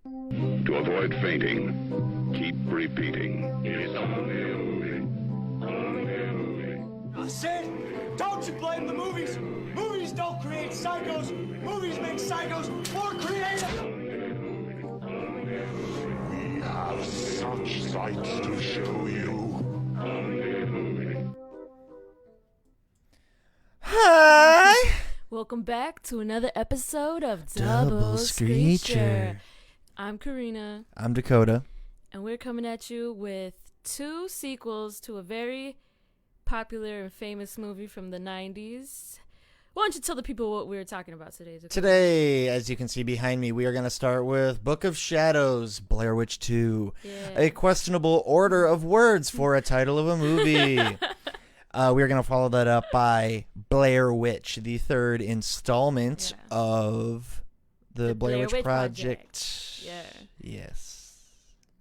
To avoid fainting, keep repeating. It's only a movie. Only a movie. I said, don't you blame the movies. Movies don't create psychos. Movies make psychos more creative. We have such sights to show you. Hi! Welcome back to another episode of Double Screecher. I'm Karina, I'm Dakota. and we're coming at you with two sequels to a very popular and famous movie from the 90s. Why don't you tell the people what we were talking about today? Dakota? Today, as you can see behind me, we are going to start with Book of Shadows, Blair Witch 2. Yeah. A questionable order of words for a title of a movie. We're going to follow that up by Blair Witch, the third installment of the Blair Witch Project. Yeah. Yes.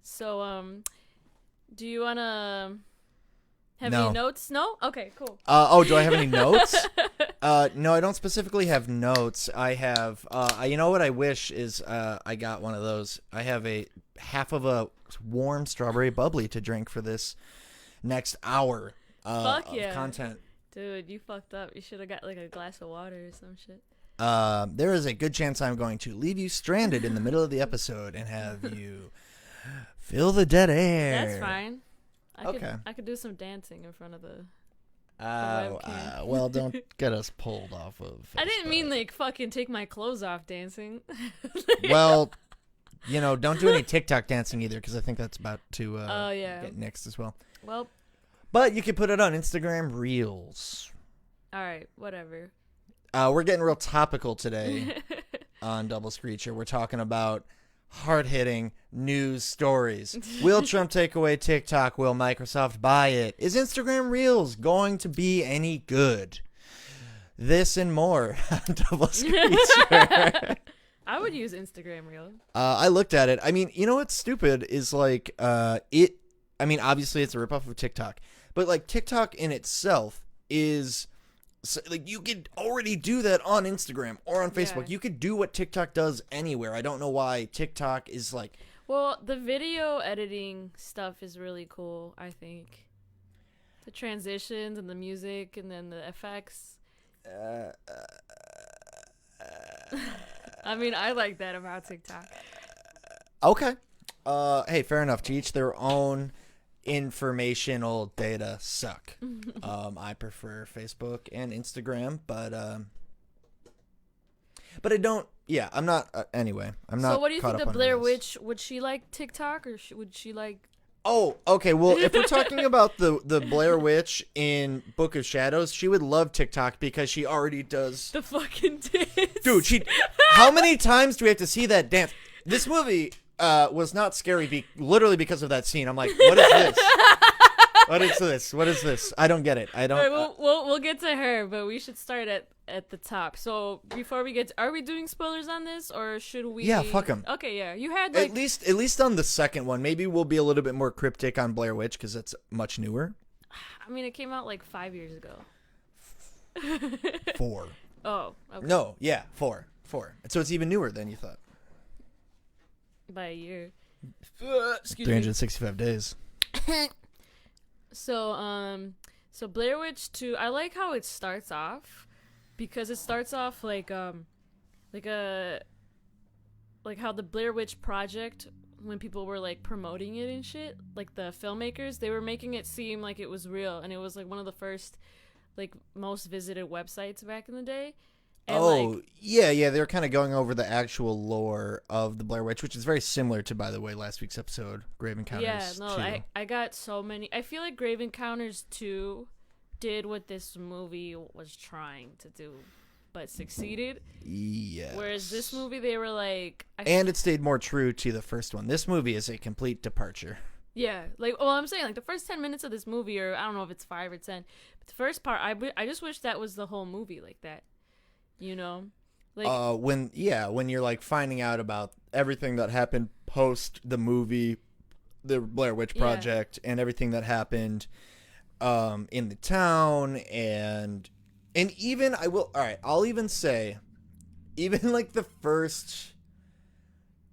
So, do you want to have No. any notes? No? Okay, cool. Do I have any notes? No, I don't specifically have notes. I have, you know what I wish is I got one of those. I have a half of a warm strawberry bubbly to drink for this next hour of content. Dude, you fucked up. You should have got like a glass of water or some shit. There is a good chance I'm going to leave you stranded in the middle of the episode and have you fill the dead air. That's fine. Okay. I could do some dancing in front of the webcam. Well, don't get us pulled off of Facebook. I didn't mean like fucking take my clothes off dancing. Well, you know, don't do any TikTok dancing either, because I think that's about to get nixed as well. Well, But you can put it on Instagram Reels. all right, whatever. We're getting real topical today on Double Screecher. We're talking about hard-hitting news stories. Will Trump take away TikTok? Will Microsoft buy it? Is Instagram Reels going to be any good? This and more on Double Screecher. I would use Instagram Reel. I looked at it. I mean, you know what's stupid is like obviously it's a ripoff of TikTok, but like TikTok in itself is like you could already do that on Instagram or on Facebook. Yeah. You could do what TikTok does anywhere. I don't know why TikTok is like. Well, the video editing stuff is really cool, I think. The transitions and the music and then the effects. I mean, I like that about TikTok. Okay. Hey, fair enough. To each their own. Informational data suck. I prefer Facebook and Instagram, but I don't. Yeah, I'm not. Anyway, I'm not. So, what do you caught think up of on Blair Reels. Witch? Would she like TikTok or would she like? Oh, okay. Well, if we're talking about the Blair Witch in Book of Shadows, she would love TikTok because she already does The fucking dance. Dude, how many times do we have to see that dance? This movie was not scary literally because of that scene. I'm like, what is this? What is this? What is this? I don't get it. I don't. All right, we'll get to her, but we should start at the top. So before we get, are we doing spoilers on this, or should we? Yeah, fuck 'em. Okay, yeah, you had like At least on the second one, maybe we'll be a little bit more cryptic on Blair Witch because it's much newer. I mean, it came out like 5 years ago. 4. Oh, okay. No, yeah, 4. So it's even newer than you thought. By a year. Excuse 365 days. me. So Blair Witch 2, I like how it starts off because it starts off like how the Blair Witch Project, when people were like promoting it and shit, like the filmmakers, they were making it seem like it was real, and it was like one of the first like most visited websites back in the day. And yeah, they're kind of going over the actual lore of the Blair Witch, which is very similar to, by the way, last week's episode, Grave Encounters. Yeah, no, 2. I got so many. I feel like Grave Encounters 2 did what this movie was trying to do, but succeeded. Yes. Whereas this movie, they were like... And it stayed more true to the first one. This movie is a complete departure. Yeah, like, well, I'm saying, like, the first 10 minutes of this movie, or I don't know if it's 5 or 10, but the first part, I just wish that was the whole movie like that, you know? Like, when you're like finding out about everything that happened post the movie, the Blair Witch Project, and everything that happened in the town, and even I'll even say, even like the first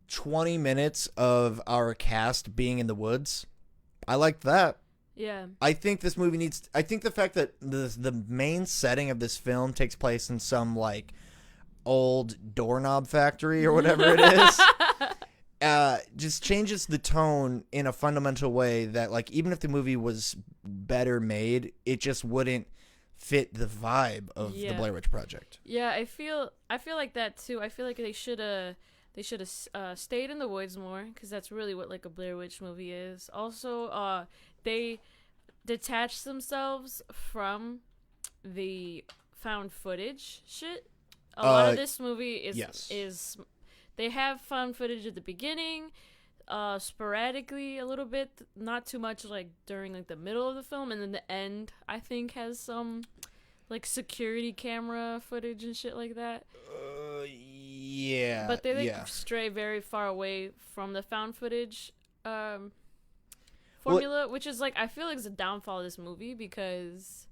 20 minutes of our cast being in the woods. I liked that. Yeah. I think this movie needs. I think the fact that the main setting of this film takes place in some like old doorknob factory or whatever it is, just changes the tone in a fundamental way that like even if the movie was better made, it just wouldn't fit the vibe of the Blair Witch Project. Yeah, I feel like that too. I feel like they should have stayed in the woods more, because that's really what like a Blair Witch movie is. Also, they detached themselves from the found footage shit. A lot of this movie is they have found footage at the beginning, sporadically a little bit, not too much like during like the middle of the film, and then the end I think has some like security camera footage and shit like that. Yeah. But they stray very far away from the found footage formula, which is like I feel like it's a downfall of this movie, because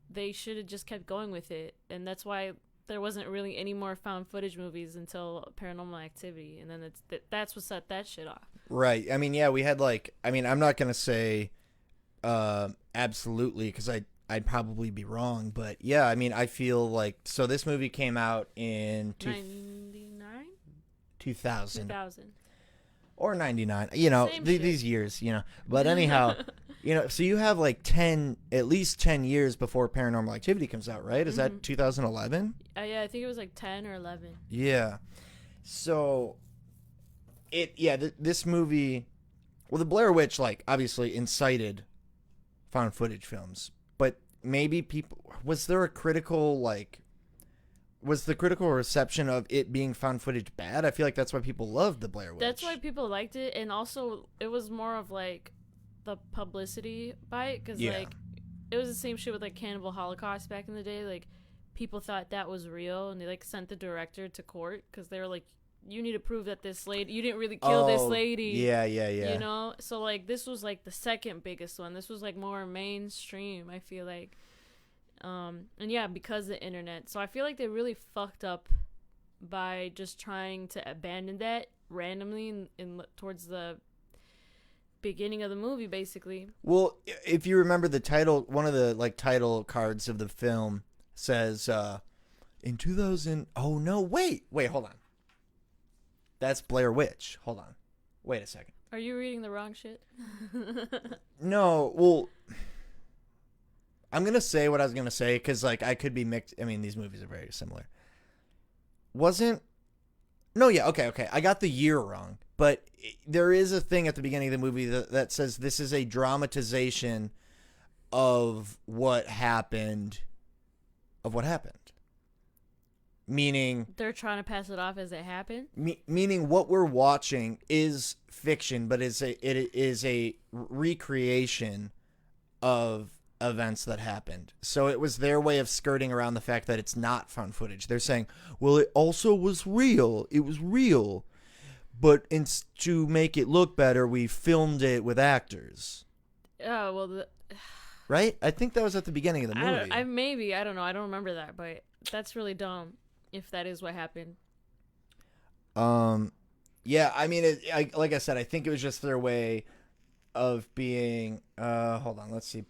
they should have just kept going with it, and that's why there wasn't really any more found footage movies until Paranormal Activity, and then that's what set that shit off. Right. I mean, yeah, we had like, I mean, I'm not gonna say absolutely, because I'd probably be wrong, but yeah, I mean, I feel like, so this movie came out in 99? 2000 or or 99, you know, these years, you know, but anyhow, you know, so you have like at least 10 years before Paranormal Activity comes out, right? Is that 2011? Yeah, I think it was like 10 or 11. Yeah. So this movie, well, the Blair Witch, like, obviously incited found footage films, but maybe was the critical reception of it being found footage bad? I feel like that's why people loved the Blair Witch. That's why people liked it, and also it was more of like the publicity by it, because like it was the same shit with like Cannibal Holocaust back in the day. Like people thought that was real, and they like sent the director to court because they were like, you need to prove that this lady, you didn't really kill this lady. Yeah. You know, so like this was like the second biggest one. This was like more mainstream, I feel like. And yeah, because of the internet. So I feel like they really fucked up by just trying to abandon that randomly in towards the beginning of the movie, basically. Well, if you remember the title, one of the like title cards of the film says in 2000. Oh no, wait, hold on. That's Blair Witch. Hold on. Wait a second. Are you reading the wrong shit? No, well, I'm going to say what I was going to say because, like, I could be mixed. I mean, these movies are very similar. Okay. I got the year wrong. But there is a thing at the beginning of the movie that says this is a dramatization of what happened. Meaning... They're trying to pass it off as it happened? Meaning what we're watching is fiction, but it is a recreation of events that happened. So it was their way of skirting around the fact that it's not found footage. They're saying, well, it also was real. It was real. But to make it look better, we filmed it with actors. Oh, well... Right? I think that was at the beginning of the movie. Maybe. I don't know. I don't remember that, but that's really dumb if that is what happened. Yeah, I mean, like I said, I think it was just their way of being, hold on, let's see,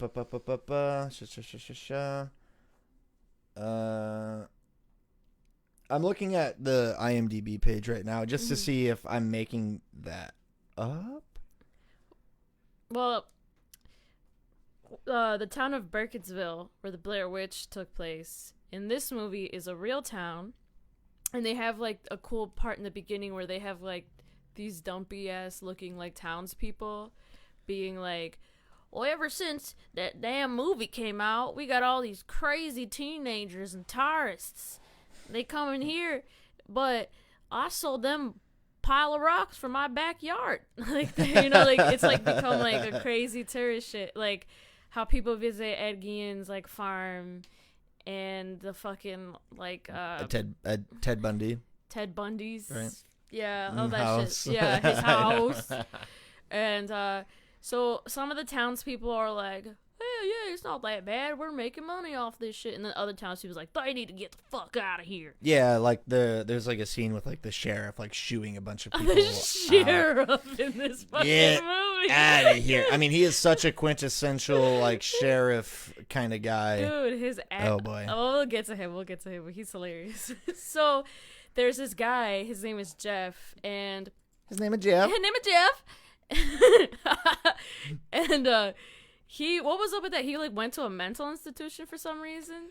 I'm looking at the IMDb page right now just to see if I'm making that up. Well, the town of Burkittsville, where the Blair Witch took place, in this movie is a real town, and they have, like, a cool part in the beginning where they have, like, these dumpy-ass looking, like, townspeople being like, well, ever since that damn movie came out, we got all these crazy teenagers and tourists. They come in here, but I sold them pile of rocks from my backyard. Like, you know, like, it's, like, become, like, a crazy tourist shit. Like, how people visit Ed Gein's, like, farm and the fucking, like, Ted Bundy. Ted Bundy's. Right. Yeah, all that house. shit. Yeah, his house. And, so some of the townspeople are like, hey, yeah, it's not that bad. We're making money off this shit. And then other townspeople was like, they need to get the fuck out of here. Yeah, like there's like a scene with like the sheriff like shooing a bunch of people. The sheriff in this fucking movie. Out of here. I mean, he is such a quintessential like sheriff kind of guy. Dude, his Oh boy. Oh, we'll get to him. But he's hilarious. So there's this guy. His name is Jeff, and His name is Jeff. And what was up with that? He like went to a mental institution for some reason.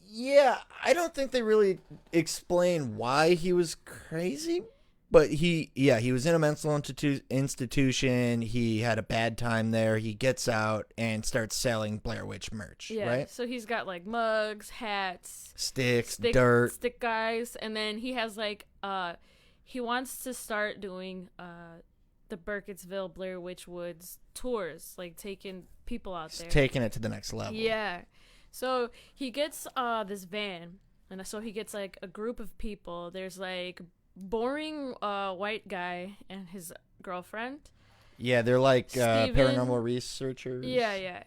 Yeah, I don't think they really explain why he was crazy, but he was in a mental institution. He had a bad time there. He gets out and starts selling Blair Witch merch, Yeah, right? so he's got like mugs, hats, Sticks, dirt. stick guys, and then he has like he wants to start doing the Burkittsville Blair Witch Woods tours, like taking people out there, Taking it to the next level. Yeah. So he gets this van, and so he gets like a group of people. There's like boring white guy and his girlfriend. Yeah, they're like Steven. paranormal researchers. Yeah.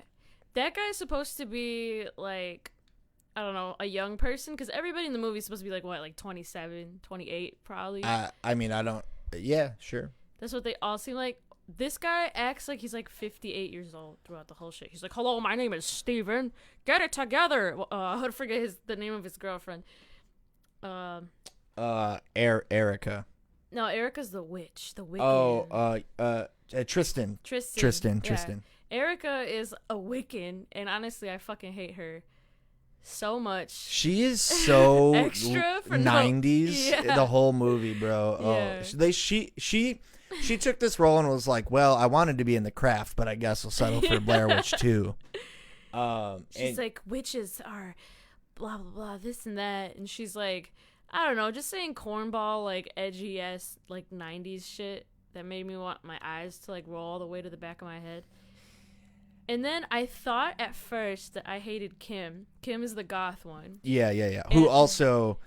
That guy's supposed to be like, I don't know, a young person, because everybody in the movie is supposed to be like, what, like 27, 28 probably. I mean, I don't. Yeah, sure. That's what they all seem like. This guy acts like he's like 58 years old throughout the whole shit. He's like, hello, my name is Steven. Get it together. I forget the name of his girlfriend. Erica. No, Erica's the witch. The Wiccan. Oh, Tristan. Tristan. Yeah. Tristan. Erica is a Wiccan, and honestly, I fucking hate her so much. She is so Extra for 90s Yeah. the whole movie, bro. Yeah. Oh, she took this role and was like, well, I wanted to be in the craft, but I guess I'll settle for Blair Witch 2. She's like, witches are blah blah blah, this and that, and she's like, I don't know, just saying cornball like edgy ass like 90s shit that made me want my eyes to like roll all the way to the back of my head. And then I thought at first that I hated Kim. Kim is the goth one. Yeah. Who And- also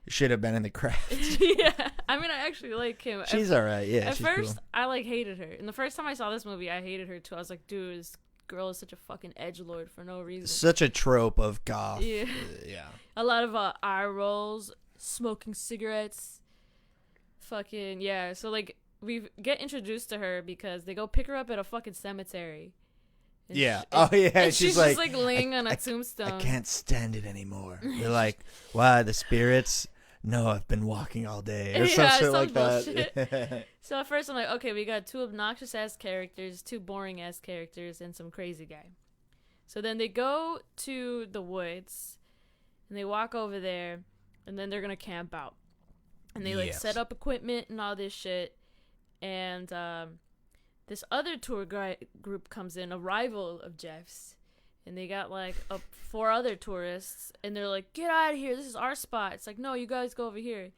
should have been in the craft. Yeah, I mean, I actually like Kim. She's all right. Yeah, At she's first, cool. I like hated her. And the first time I saw this movie, I hated her too. I was like, dude, this girl is such a fucking edgelord for no reason. Such a trope of goth. Yeah. Yeah. A lot of eye rolls, smoking cigarettes. Fucking, yeah. So, like, we get introduced to her because they go pick her up at a fucking cemetery. And Yeah. she- Oh, yeah. and She's just like, laying on a tombstone. I can't stand it anymore. They're like, why, the spirits? No, I've been walking all day. Or some Yeah, shit some like bullshit. that. So at first I'm like, okay, we got 2 obnoxious ass characters, 2 boring ass characters, and some crazy guy. So then they go to the woods, and they walk over there, and then they're gonna camp out. And they like Yes. set up equipment and all this shit. And this other tour guide group comes in, a rival of Jeff's. And they got like 4 other tourists, and they're like, get out of here, this is our spot. It's like, no, you guys go over here.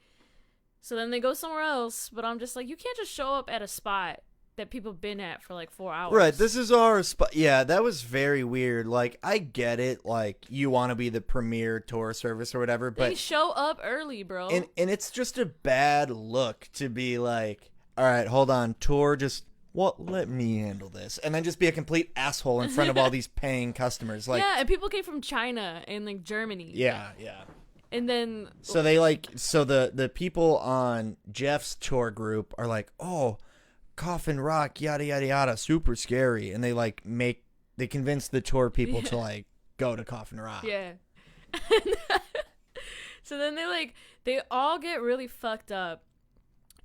So then they go somewhere else, but I'm just like, you can't just show up at a spot that people been at for like 4 hours. Right, this is our spot. Yeah, that was very weird. Like, I get it. Like, you want to be the premier tour service or whatever, They but show up early, bro. and it's just a bad look to be like, all right, hold on, tour, just let me handle this, and then just be a complete asshole in front of all these paying customers. Like, yeah, and people came from China and like Germany. yeah. And then So they the people on Jeff's tour group are like, oh, Coffin Rock, yada yada yada, super scary, and they convince the tour people to like go to Coffin Rock. yeah. So then they all get really fucked up,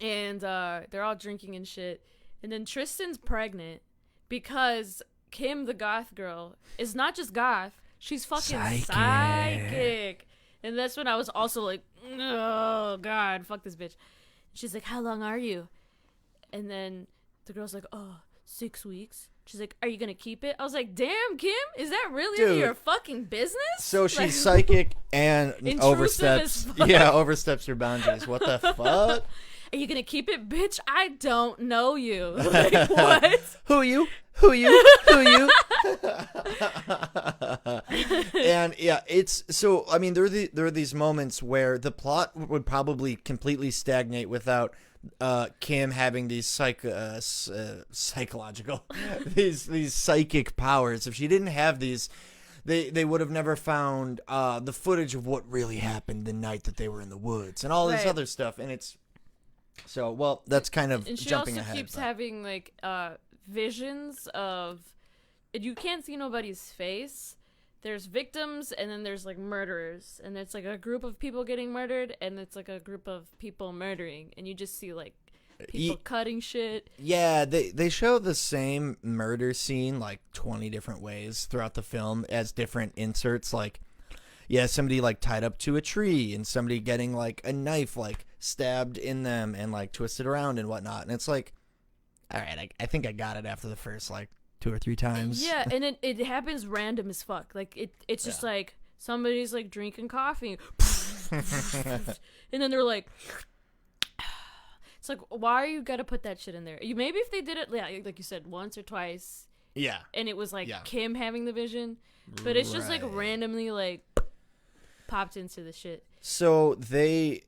and they're all drinking and shit. And then Tristan's pregnant because Kim, the goth girl, is not just goth. She's fucking psychic. And that's when I was also like, oh, God, fuck this bitch. She's like, how long are you? And then the girl's like, 6 weeks. She's like, are you going to keep it? I was like, damn, Kim, is that really Dude. your fucking business? So she's Like, psychic and Intrusive oversteps. as fuck. Yeah, oversteps her boundaries. What the fuck? are you going to keep it? Bitch, I don't know you. Like, what? Who you? Who you? Who you? And yeah, it's so. I mean, there are these moments where the plot would probably completely stagnate without Kim having these psychological, these psychic powers. If she didn't have these, they would have never found the footage of what really happened the night that they were in the woods and all this other stuff. And it's so well. That's kind of and she jumping also ahead. keeps having like visions of, and you can't see nobody's face. There's victims, and then there's like murderers, and it's like a group of people getting murdered, and it's like a group of people murdering, and you just see like people cutting shit. Yeah, they show the same murder scene like 20 different ways throughout the film as different inserts. Like, yeah, somebody like tied up to a tree, and somebody getting like a knife like stabbed in them and like twisted around and whatnot. And it's like, all right, I think I got it after the first like 2 or 3 times. Yeah, and it happens random as fuck. Like it's just like somebody's like drinking coffee, and then they're like, it's like, why you gotta put that shit in there? You maybe if they did it, like you said, once or twice. Yeah. And it was like Kim having the vision, but it's just like randomly like popped into the shit. So they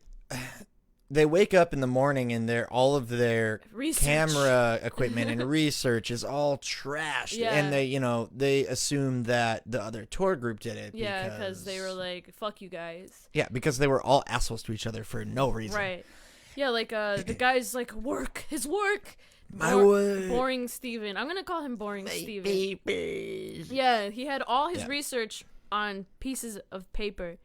wake up in the morning and all of their camera equipment and research is all trashed. Yeah. And they assume that the other tour group did it. Yeah, because they were like, fuck you guys. Yeah, because they were all assholes to each other for no reason. Right. Yeah, like the guy's like, his work. My work. Boring Steven. I'm going to call him Boring Steven. Yeah, he had all his research on pieces of paper.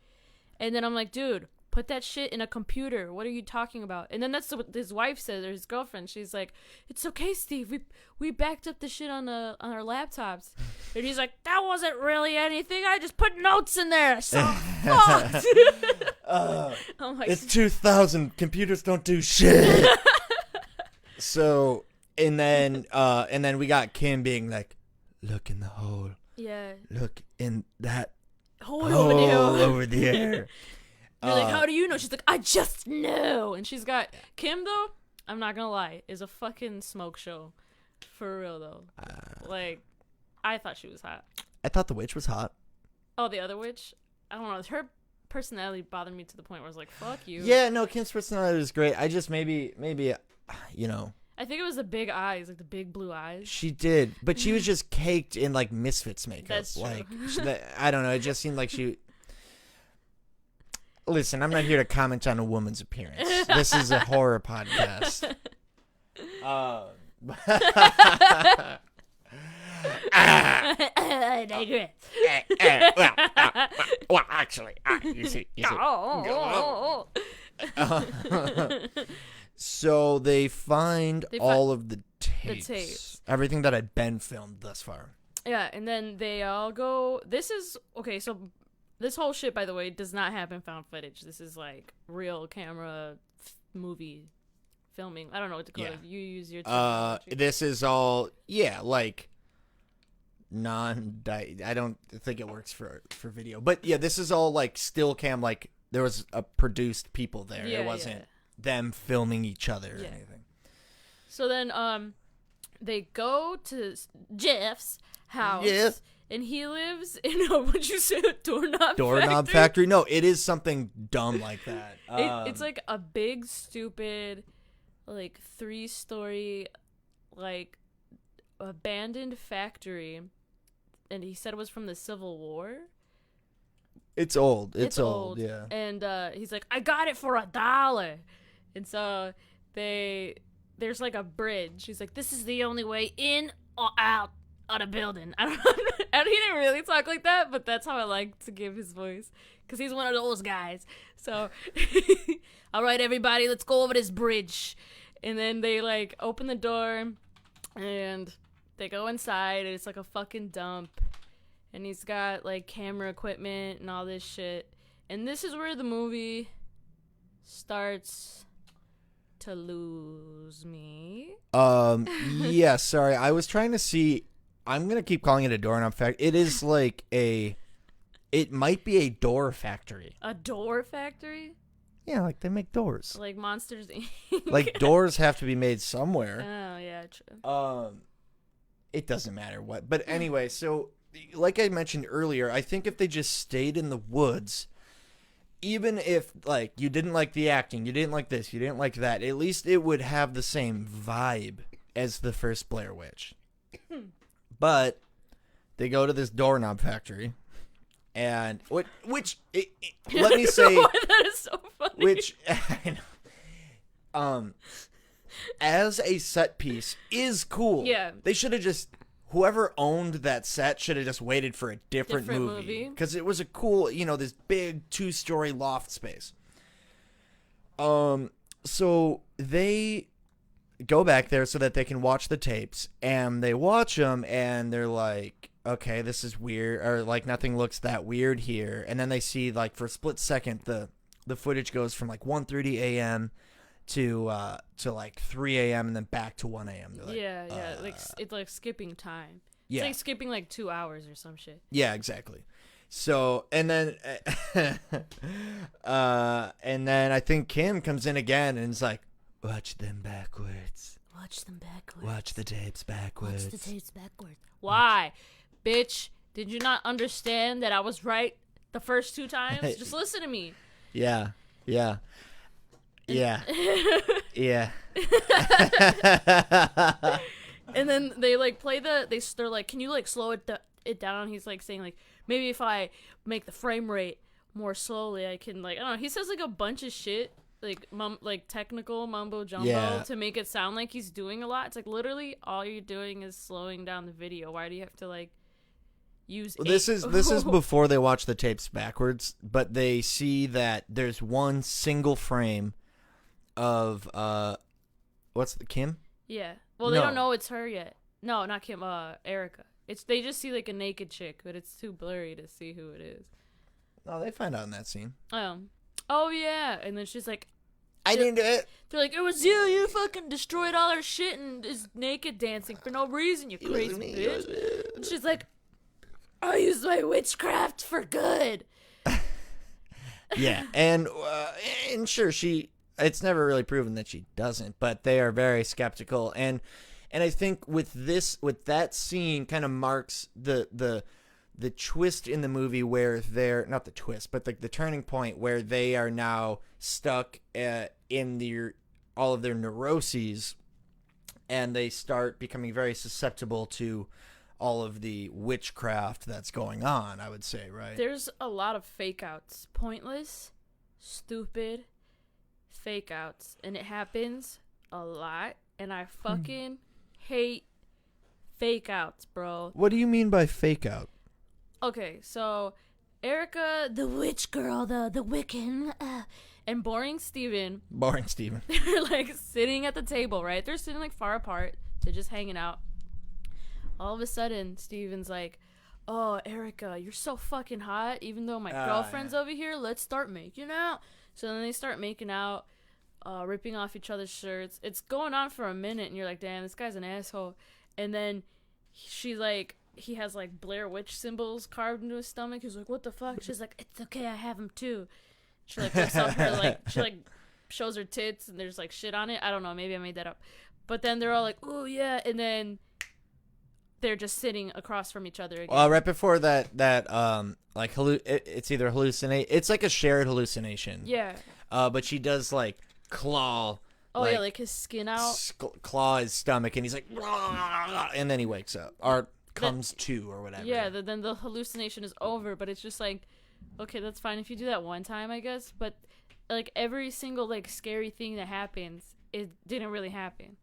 And then I'm like, dude, put that shit in a computer. What are you talking about? And then that's what his wife says, or his girlfriend. She's like, it's okay, Steve. We backed up the shit on our laptops. And he's like, that wasn't really anything. I just put notes in there. So fucked. I'm like, it's 2000. Computers don't do shit. So, and then we got Kim being like, look in the hole. Yeah. Look in that hole over there. You're like, how do you know? She's like, I just know. And she's got Kim though. I'm not gonna lie, is a fucking smoke show, for real though. Like, I thought she was hot. I thought the witch was hot. Oh, the other witch. I don't know. Her personality bothered me to the point where I was like, fuck you. Yeah, no, Kim's personality was great. I just maybe I think it was the big eyes, like the big blue eyes. She did, but she was just caked in like Misfits makeup. That's true. Like I don't know. It just seemed like she. Listen, I'm not here to comment on a woman's appearance. This is a horror podcast. I digress. Well, actually, you see. So they find all of the tapes. Everything that had been filmed thus far. Yeah, and then they all go. This is okay. So this whole shit, by the way, does not happen found footage. This is like real camera movie filming. I don't know what to call it. You use your terminology. This is all like I don't think it works for video. But yeah, this is all like still cam, like there was a produced people there. Yeah, it wasn't them filming each other or anything. So then they go to Jeff's house. Yes. And he lives in a, what'd you say, a doorknob factory? No, it is something dumb like that. It's like a big, stupid, like 3-story, like abandoned factory. And he said it was from the Civil War. It's old. It's old, yeah. And he's like, I got it for $1. And so there's like a bridge. He's like, this is the only way in or out of the building. I don't know. And he didn't really talk like that, but that's how I like to give his voice. Because he's one of those guys. So, all right, everybody, let's go over this bridge. And then they like open the door and they go inside. And it's like a fucking dump. And he's got like camera equipment and all this shit. And this is where the movie starts to lose me. Yeah, sorry. I was trying to see. I'm going to keep calling it a doorknob factory. It is like it might be a door factory. A door factory? Yeah, like they make doors. Like Monsters Inc. Like doors have to be made somewhere. Oh, yeah, true. It doesn't matter what. But anyway, so like I mentioned earlier, I think if they just stayed in the woods, even if like you didn't like the acting, you didn't like this, you didn't like that, at least it would have the same vibe as the first Blair Witch. But they go to this doorknob factory, and let me say, that is so funny. which as a set piece is cool. Yeah. They should have just, whoever owned that set should have just waited for a different movie. Because it was a cool, this big 2-story loft space. So they go back there so that they can watch the tapes, and they watch them, and they're like, okay, this is weird, or like nothing looks that weird here. And then they see, like, for a split second, the footage goes from like 1:30 a.m. to like 3 a.m. and then back to 1 a.m. Like, like it's like skipping time. Yeah. It's like skipping like 2 hours or some shit. Yeah, exactly. So, and then I think Kim comes in again and is like, watch them backwards. Watch them backwards. Watch the tapes backwards. Watch the tapes backwards. Why? Bitch, did you not understand that I was right the first 2 times? Just listen to me. Yeah. Yeah. Yeah. Yeah. And then they like play they're like, can you like slow it down? He's like saying like, maybe if I make the frame rate more slowly, I can like, I don't know. He says like a bunch of shit, like technical mumbo jumbo to make it sound like he's doing a lot. It's like literally all you're doing is slowing down the video. Why do you have to like use? This is before they watch the tapes backwards, but they see that there's one single frame of what's the Kim? Yeah. Well, they don't know it's her yet. No, not Kim. Erica. They just see like a naked chick, but it's too blurry to see who it is. Oh, they find out in that scene. Oh yeah, and then she's like, I didn't do it. They're like, it was you. You fucking destroyed all our shit and is naked dancing for no reason, you crazy bitch. And she's like, I use my witchcraft for good. Yeah, and sure, it's never really proven that she doesn't, but they are very skeptical, and I think with that scene kind of marks the twist in the movie where they're not the twist, but the turning point where they are now stuck in all of their neuroses, and they start becoming very susceptible to all of the witchcraft that's going on, I would say, right? There's a lot of fake outs. Pointless, stupid fake outs. And it happens a lot. And I fucking hate fake outs, bro. What do you mean by fake out? Okay, so Erica, the witch girl, the Wiccan, and Boring Steven. They're like sitting at the table, right? They're sitting like far apart. They're just hanging out. All of a sudden, Steven's like, oh, Erica, you're so fucking hot. Even though my girlfriend's over here, let's start making out. So then they start making out, ripping off each other's shirts. It's going on for a minute, and you're like, damn, this guy's an asshole. And then he has like Blair Witch symbols carved into his stomach. He's like, what the fuck? She's like, it's okay, I have them too. She like lifts up her she like shows her tits, and there's like shit on it. I don't know, maybe I made that up. But then they're all like, oh yeah, and then they're just sitting across from each other again. Right before that like it's either hallucinate. It's like a shared hallucination. Yeah. But she does like claw. Oh yeah, like his skin out. Claw his stomach, and he's like, and then he wakes up or comes to or whatever. Yeah. Then the hallucination is over, but it's just like, okay, that's fine if you do that one time, I guess. But like every single like scary thing that happens, it didn't really happen.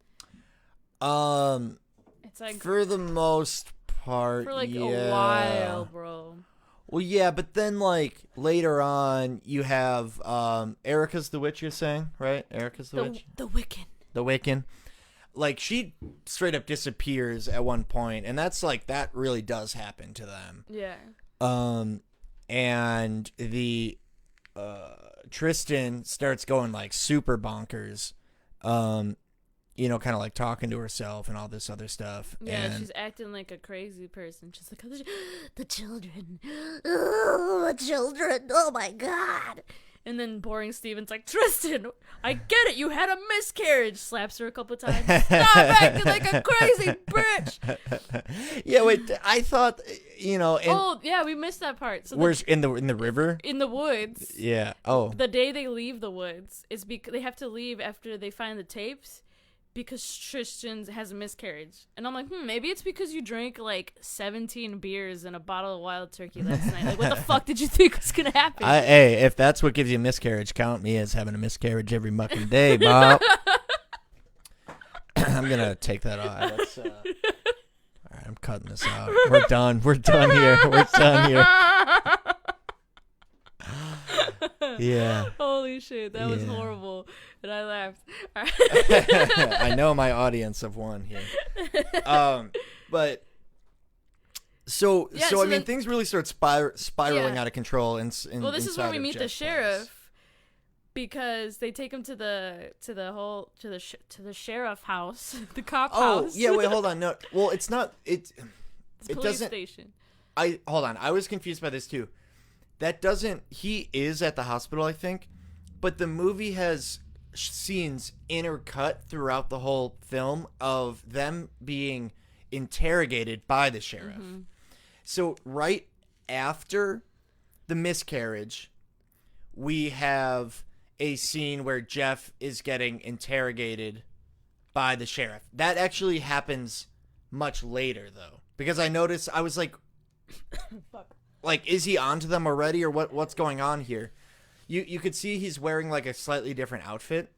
It's like for the most part, for like yeah. a while, bro. Well, yeah, but then like later on, you have Erica's the witch. You're saying, right? Erica's the witch. The Wiccan. The Wiccan. Like she straight up disappears at one point, and that's like that really does happen to them. Yeah. And the Tristan starts going like super bonkers. Kind of like talking to herself and all this other stuff. Yeah, and she's acting like a crazy person. She's like, the children. Oh, the children. Oh, my God. And then boring Steven's like, Tristan, I get it. You had a miscarriage. Slaps her a couple times. Stop acting like a crazy bitch. Yeah, wait. I thought, Oh, yeah, we missed that part. So where's in the river? in the woods. Yeah. Oh. The day they leave the woods is because they have to leave after they find the tapes because Tristan has a miscarriage. And I'm like, maybe it's because you drank like 17 beers and a bottle of wild turkey last night. Like, what the fuck did you think was gonna happen? Hey, if that's what gives you a miscarriage, count me as having a miscarriage every fucking day, Bob. I'm gonna take that off. That's, all right, I'm cutting this out. We're done. We're done here. We're done here. Yeah. Holy shit, that was horrible. And I laughed. I know my audience of one here. But so I mean, things really start spiraling out of control. Well, this is when we meet the sheriff, because they take him to the sheriff house, the cop house. Oh yeah, wait, hold on. No, well, it's not. It's police doesn't. Station. Hold on. I was confused by this too. That doesn't. He is at the hospital, I think, but the movie has scenes intercut throughout the whole film of them being interrogated by the sheriff. Mm-hmm. So right after the miscarriage, we have a scene where Jeff is getting interrogated by the sheriff. That actually happens much later, though, because I noticed, I was like, like, is he onto them already, or what's going on here? You could see he's wearing like a slightly different outfit.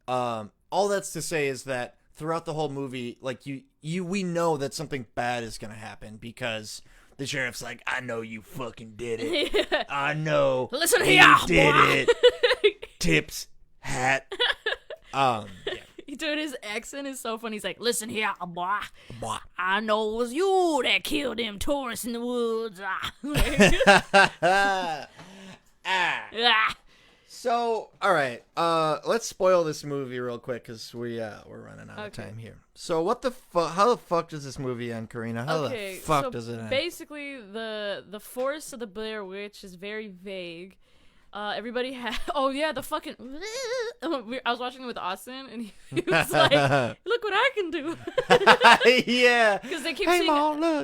All that's to say is that throughout the whole movie, like we know that something bad is gonna happen, because the sheriff's like, I know you fucking did it. Yeah. I know. Listen you here, did boy. it. Tips, hat. Yeah. Dude, his accent is so funny. He's like, listen here, boy. Boy. I know it was you that killed them tourists in the woods. So, all right, let's spoil this movie real quick, because we're running out of time here. So, what the fuck? How the fuck does this movie end, Karina? How the fuck does it end? Basically, the force of the Blair Witch is very vague. Everybody had. Oh yeah, the fucking. I was watching it with Austin, and he was like, "Look what I can do." Yeah. Because they keep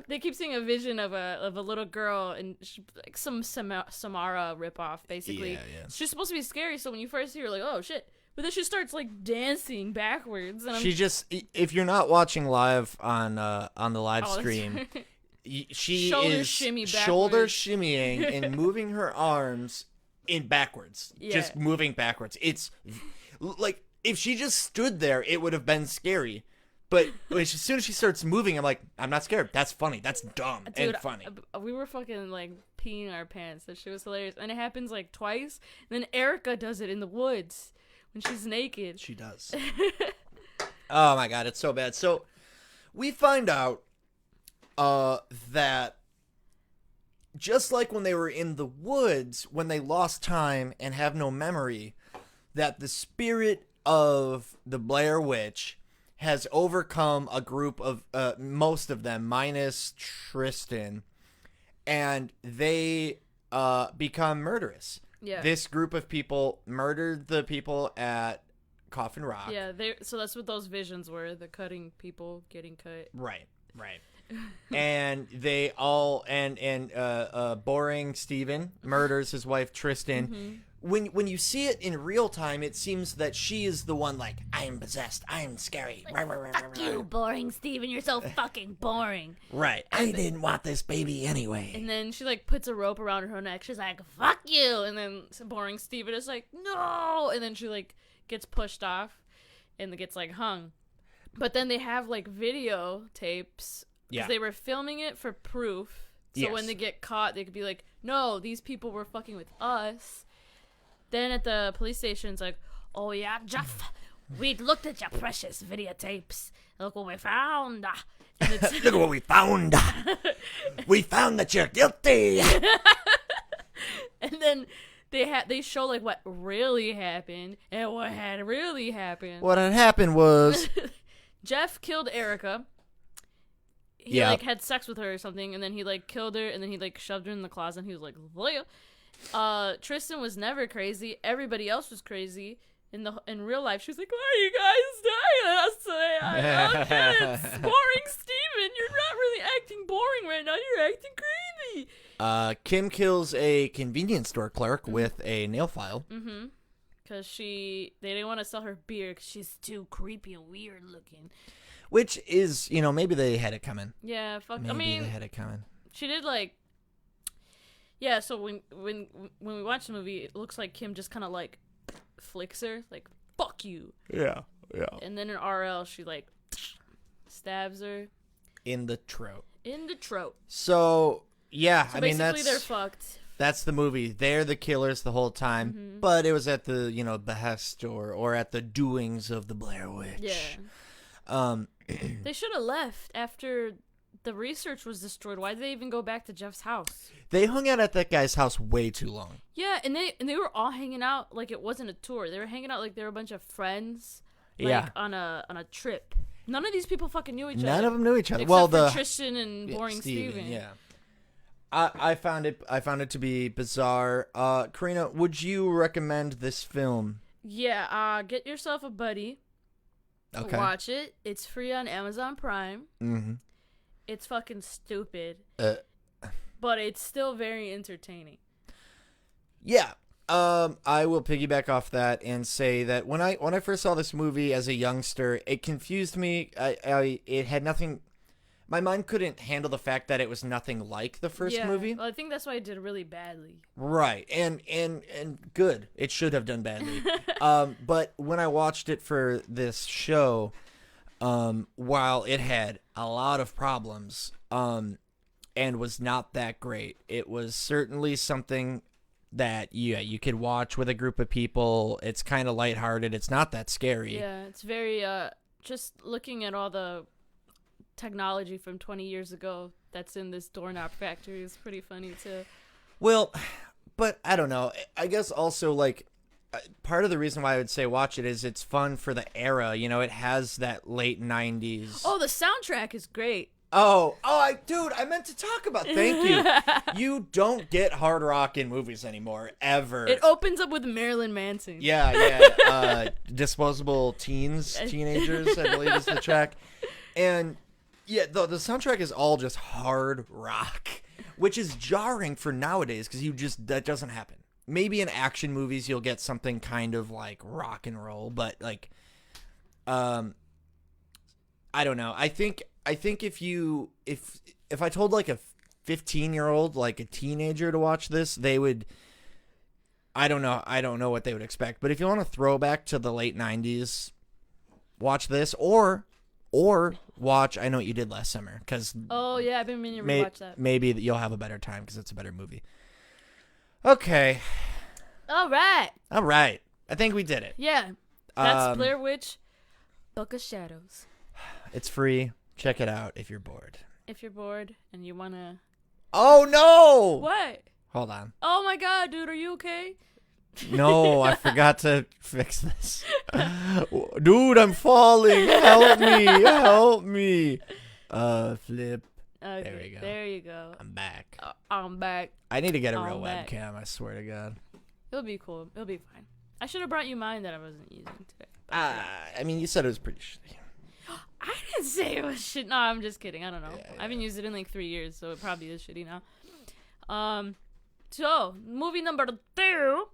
they keep seeing a vision of a little girl, and like some Samara ripoff, basically. Yeah. She's supposed to be scary, so when you first see her, like, oh shit. But then she starts like dancing backwards, and she just. If you're not watching live on the live stream, she is shoulder shimmying and moving her arms in backwards, just moving backwards. It's like, if she just stood there, it would have been scary. But as soon as she starts moving, I'm like, I'm not scared. That's funny. That's dumb. Dude, and funny. We were fucking like peeing our pants. That shit was hilarious. And it happens like twice. And then Erica does it in the woods when she's naked. She does. Oh my god, it's so bad. So we find out that just like when they were in the woods, when they lost time and have no memory, that the spirit of the Blair Witch has overcome a group of, most of them, minus Tristan, and they become murderous. Yeah. This group of people murdered the people at Coffin Rock. Yeah, so that's what those visions were, the cutting people getting cut. Right. And they all boring Steven murders his wife Tristan. Mm-hmm. When you see it in real time, it seems that she is the one, like, I am possessed, I am scary. Fuck you, boring Steven, you're so fucking boring. Right. I didn't want this baby anyway. And then she like puts a rope around her neck. She's like, fuck you. And then boring Steven is like, no. And then she like gets pushed off and gets like hung. But then they have like videotapes. Because they were filming it for proof. So when they get caught, they could be like, no, these people were fucking with us. Then at the police station, it's like, oh yeah, Jeff, we looked at your precious videotapes. Look what we found. And it's look what we found. We found that you're guilty. And then they show like what really happened. And what had really happened. What had happened was Jeff killed Erica. He like had sex with her or something, and then he like killed her, and then he like shoved her in the closet, and he was like, Leah. Tristan was never crazy. Everybody else was crazy. In real life, she was like, "Why are you guys dying?" I don't get it. It's boring, Steven. You're not really acting boring right now. You're acting crazy. Kim kills a convenience store clerk with a nail file. Mm-hmm. Because they didn't want to sell her beer because she's too creepy and weird looking. Which is, maybe they had it coming. Yeah, fuck. Maybe they had it coming. She did like. Yeah, so when we watch the movie, it looks like Kim just kind of like flicks her, like "fuck you." Yeah. And then in RL, she like stabs her In the throat. So yeah, So I mean basically they're fucked. That's the movie. They're the killers the whole time, but it was at the behest or at the doings of the Blair Witch. Yeah. They should have left after the research was destroyed. Why did they even go back to Jeff's house? They hung out at that guy's house way too long. Yeah, and they were all hanging out like it wasn't a tour. They were hanging out like they were a bunch of friends. Yeah. On a trip. None of these people fucking knew each other. None of them knew each other. Except for Tristan and boring Steven. Yeah. I found it to be bizarre. Karina, would you recommend this film? Yeah, get yourself a buddy. Okay. Watch it. It's free on Amazon Prime. Mm-hmm. It's fucking stupid. But it's still very entertaining. Yeah. I will piggyback off that and say that when I first saw this movie as a youngster, it confused me. It had nothing. My mind couldn't handle the fact that it was nothing like the first movie. Well, I think that's why it did really badly. Right, and good. It should have done badly. But when I watched it for this show, while it had a lot of problems, and was not that great, it was certainly something that you could watch with a group of people. It's kind of lighthearted. It's not that scary. Yeah, it's very just looking at all the technology from 20 years ago that's in this doorknob factory is pretty funny too. Well, but I don't know. I guess also like part of the reason why I would say watch it is it's fun for the era. It has that late 90s. Oh, the soundtrack is great. Dude, I meant to talk about. Thank you. You don't get hard rock in movies anymore, ever. It opens up with Marilyn Manson. Yeah. Disposable teenagers, I believe is the track. And yeah, the soundtrack is all just hard rock, which is jarring for nowadays because that doesn't happen. Maybe in action movies you'll get something kind of like rock and roll, but like, I don't know. I think if I told like a 15-year-old, like a teenager to watch this, they would. I don't know what they would expect. But if you want to throw back to the late 90s, watch this or watch I Know What You Did Last Summer because I've been meaning to rewatch that. Maybe you'll have a better time because it's a better movie. Okay. All right. I think we did it. Yeah. That's Blair Witch, Book of Shadows. It's free. Check it out if you're bored. If you're bored and you wanna. Oh no! What? Hold on. Oh my god, dude, are you okay? No, I forgot to fix this. Dude, I'm falling. Help me. Flip. Okay, There we go. There you go. I'm back. I'm back. I need to get a real I'm back. webcam, I swear to God. It'll be cool. It'll be fine. I should have brought you mine that I wasn't using today. I mean, you said it was pretty shitty. I didn't say it was shit. No, I'm just kidding. I don't know. Yeah. I haven't used it in like 3 years, so it probably is shitty now. So movie number 2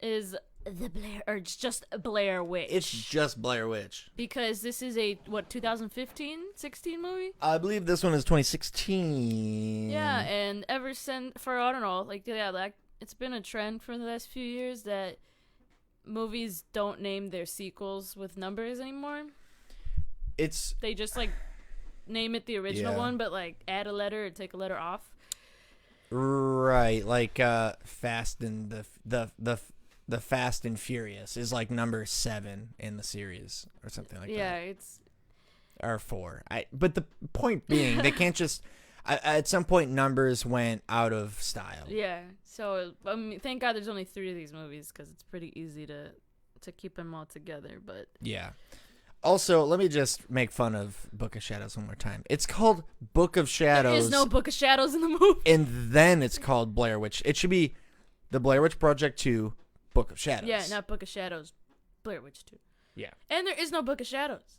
is it's just Blair Witch. It's just Blair Witch. Because this is a 2015, 16 movie? I believe this one is 2016. Yeah, and ever since I don't know, like it's been a trend for the last few years that movies don't name their sequels with numbers anymore. They just like name it the original one, but like add a letter or take a letter off. Right, like Fast and the Fast and Furious is like number 7 in the series or something like that. Yeah, it's or 4. But the point being, they can't just. At some point, numbers went out of style. Yeah, so thank God there's only 3 of these movies because it's pretty easy to keep them all together. But yeah. Also, let me just make fun of Book of Shadows one more time. It's called Book of Shadows. There is no Book of Shadows in the movie. And then it's called Blair Witch. It should be The Blair Witch Project 2, Book of Shadows. Yeah, not Book of Shadows. Blair Witch 2. Yeah. And there is no Book of Shadows.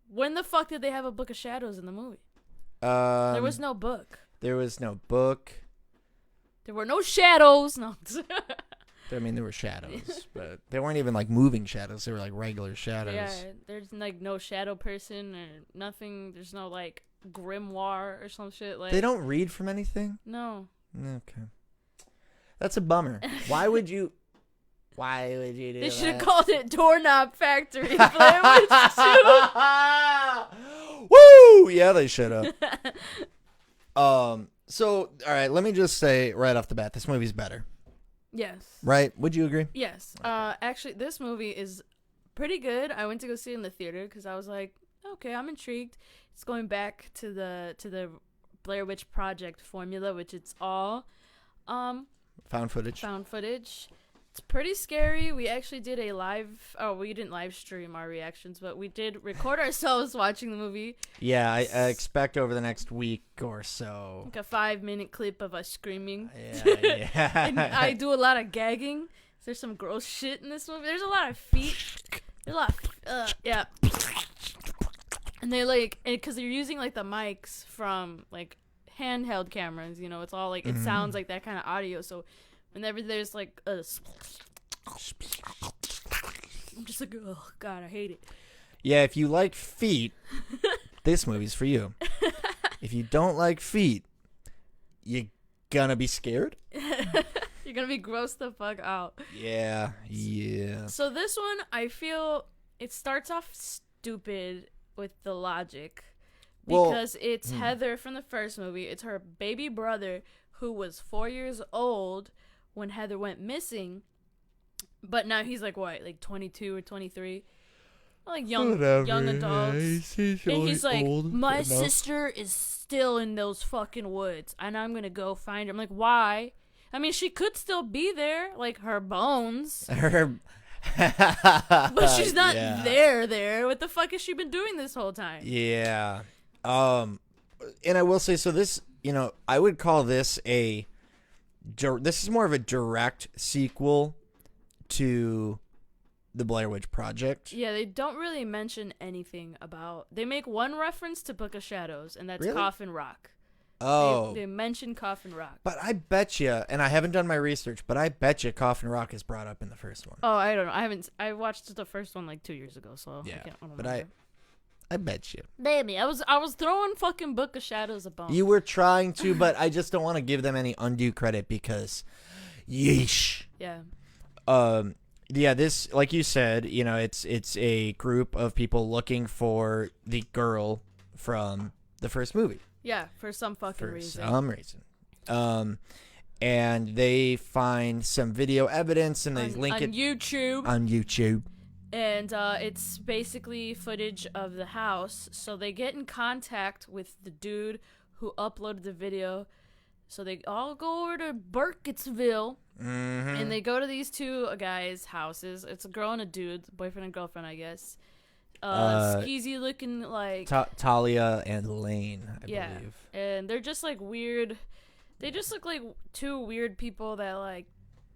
When the fuck did they have a Book of Shadows in the movie? There was no book. There was no book. There were no shadows. No. I mean, there were shadows, but they weren't even like moving shadows. They were like regular shadows. Yeah, there's like no shadow person or nothing. There's no like grimoire or some shit. Like They don't read from anything? No. Okay. That's a bummer. Why would you do They should have that? called it Doorknob Factory. Blair Witch 2. Woo! Yeah, they should have. So, all right, let me just say right off the bat, this movie's better. Yes. Right? Would you agree? Yes. Actually, this movie is pretty good. I went to go see it in the theater because I was like, okay, I'm intrigued. It's going back to the Blair Witch Project formula, which it's all Found footage. found footage. It's pretty scary. We actually did we didn't live stream our reactions, but we did record ourselves watching the movie. Yeah, I expect over the next week or so. Like a 5-minute clip of us screaming. Yeah. And I do a lot of gagging. There's some gross shit in this movie. There's a lot of feet. There's a lot of, yeah. And they like, because they're using like the mics from like handheld cameras, you know, it's all like, it sounds like that kind of audio. So whenever there's like a, I'm just like, oh God, I hate it. Yeah, if you like feet, this movie's for you. If you don't like feet, you're gonna be scared. You're gonna be grossed the fuck out. Yeah. So this one, I feel it starts off stupid with the logic because it's Heather from the first movie. It's her baby brother who was 4 years old when Heather went missing, but now he's like what, like 22 or 23, like young adults. And he's like, my sister is still in those fucking woods, and I'm gonna go find her. I'm like, why? I mean, she could still be there, like her bones. But she's not there. What the fuck has she been doing this whole time? Yeah. And I will say, so this, you know, I would call this this is more of a direct sequel to the Blair Witch Project. Yeah, they don't really mention anything about. They make one reference to Book of Shadows, and that's Really? Coffin Rock. Oh. They mention Coffin Rock. But I bet you, and I haven't done my research, but I bet you Coffin Rock is brought up in the first one. Oh, I don't know. I watched the first one like 2 years ago, so Yeah, I don't but remember. I bet you. Maybe I was throwing fucking Book of Shadows a bone. You were trying to, but I just don't want to give them any undue credit because, yeesh. Yeah. Yeah, this, like you said, you know, it's a group of people looking for the girl from the first movie. Yeah, for some fucking reason. For some reason. And they find some video evidence and they link on it YouTube. on YouTube. And it's basically footage of the house. So they get in contact with the dude who uploaded the video. So they all go over to Burkittsville. Mm-hmm. And they go to these two guys' houses. It's a girl and a dude. Boyfriend and girlfriend, I guess. Skeezy looking like... Talia and Lane, I believe. And they're just like weird. They just look like two weird people that like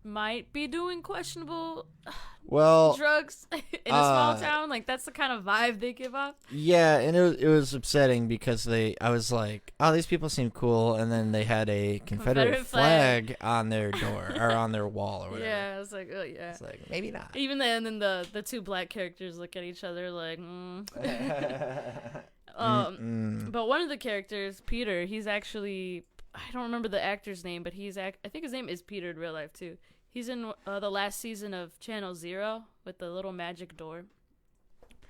might be doing questionable drugs in a small town. Like that's the kind of vibe they give off. Yeah, and it was upsetting because I was like, oh, these people seem cool, and then they had a Confederate flag on their door or on their wall or whatever. Yeah, I was like, oh yeah. It's like maybe not. Even then, the two black characters look at each other like, But one of the characters, Peter, he's actually, I don't remember the actor's name, but I think his name is Peter in real life too. He's in the last season of Channel Zero with the little magic door.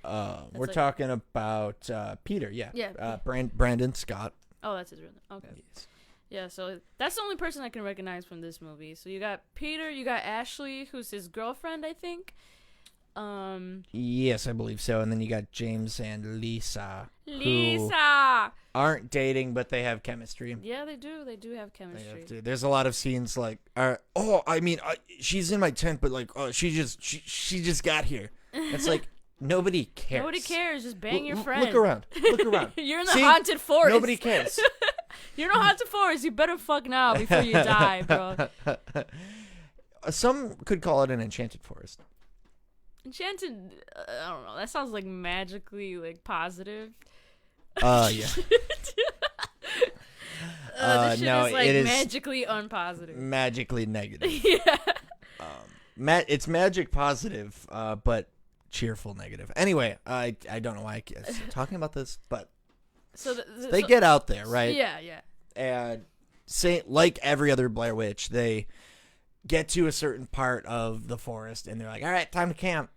We're talking about Peter, yeah. Yeah. Brandon Scott. Oh, that's his real name. Okay. Yes. Yeah, so that's the only person I can recognize from this movie. So you got Peter, you got Ashley, who's his girlfriend, I think. Yes, I believe so. And then you got James and Lisa. Lisa! Who aren't dating, but they have chemistry. Yeah, they do. They do have chemistry. There's a lot of scenes like, she's in my tent, but like, she just got here. It's like, nobody cares. Nobody cares. Just bang your friend. Look around. You're in the haunted forest. Nobody cares. You're in a haunted forest. You better fuck now before you die, bro. Some could call it an enchanted forest. Enchanted, I don't know. That sounds like magically like positive. Yeah. This shit no, is like it is magically unpositive. magically negative. Yeah. It's magic positive, but cheerful negative. Anyway, I don't know why I'm talking about this, but So they get out there, right? Yeah, yeah. And like every other Blair Witch, they get to a certain part of the forest, and they're like, all right, time to camp.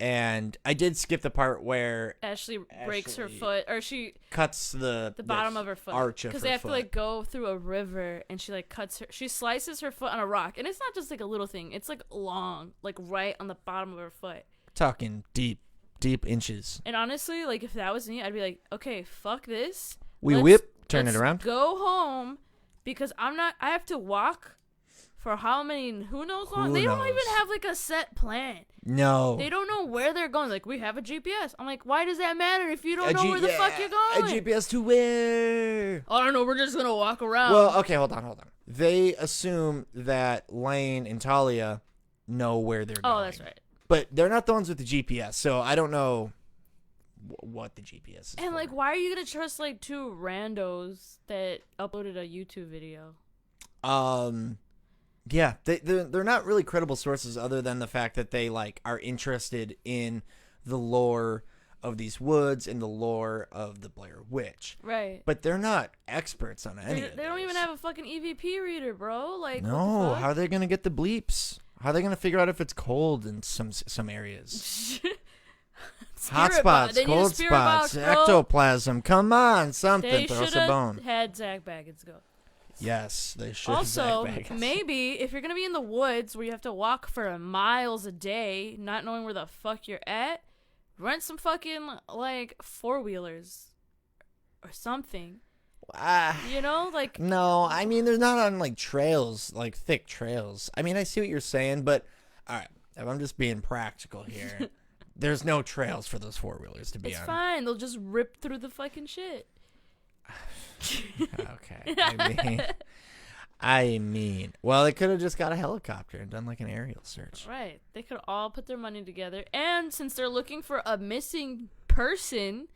And I did skip the part where Ashley breaks her foot, or she cuts the bottom of her foot, arch of her because they have foot. to like go through a river, and she like she slices her foot on a rock, and it's not just like a little thing; it's like long, like right on the bottom of her foot. Talking deep inches. And honestly, like if that was me, I'd be like, okay, fuck this. Turn it Let's around. Go home, because I have to walk for how many? Who knows long? They don't even have like a set plan. No. They don't know where they're going. Like, we have a GPS. I'm like, why does that matter if you don't know where the fuck you're going? A GPS to where? I don't know. We're just gonna walk around. Well, okay, hold on. They assume that Lane and Talia know where they're going. Oh, that's right. But they're not the ones with the GPS, so I don't know what the GPS is. And for. like, why are you gonna trust like two randos that uploaded a YouTube video? Yeah, they're not really credible sources, other than the fact that they like are interested in the lore of these woods and the lore of the Blair Witch. Right. But they're not experts on any of They don't these. even have a fucking EVP reader, bro. Like, No, what the fuck? how are they gonna get the bleeps? How are they gonna figure out if it's cold in some areas? Hot spots, They need a cold spirit spots, box, bro. ectoplasm. Come on, something. They Throw us should a bone. have had Zach Baggins go. Yes, they should. Also, Zach Bagans. maybe if you're gonna be in the woods where you have to walk for miles a day, not knowing where the fuck you're at, rent some fucking like 4-wheelers or something. You know, like No, I mean they're not on like trails, like thick trails. I mean, I see what you're saying, but all right, if I'm just being practical here, there's no trails for those 4-wheelers to be it's on. fine. They'll just rip through the fucking shit. Okay. I mean, well, they could have just got a helicopter and done like an aerial search. Right. They could all put their money together, and since they're looking for a missing person,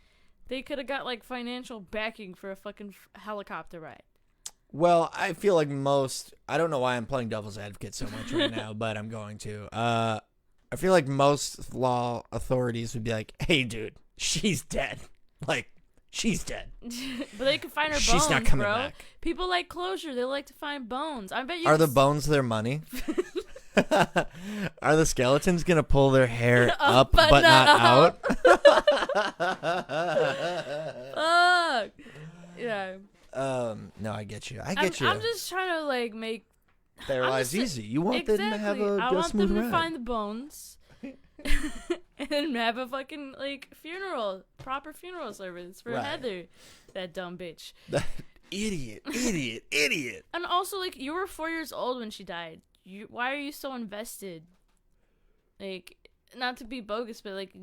they could have got like financial backing for a fucking helicopter ride. Well, I feel like I don't know why I'm playing devil's advocate so much right now, but I'm going to. I feel like most law authorities would be like, hey, dude, she's dead. Like, she's dead. But they could find her bones, She's not coming bro. back. People like closure. They like to find bones. I bet you Are the bones their money? Are the skeletons going to pull their hair up but not out? Fuck. Yeah. No, I get you. I'm just trying to like make their lives easy. You want them to have a I want smooth them to ride. find the bones and then have a fucking like proper funeral service for Right. Heather, that dumb bitch. Idiot. And also, like, you were 4 years old when she died. Why are you so invested? Like, not to be bogus, but like,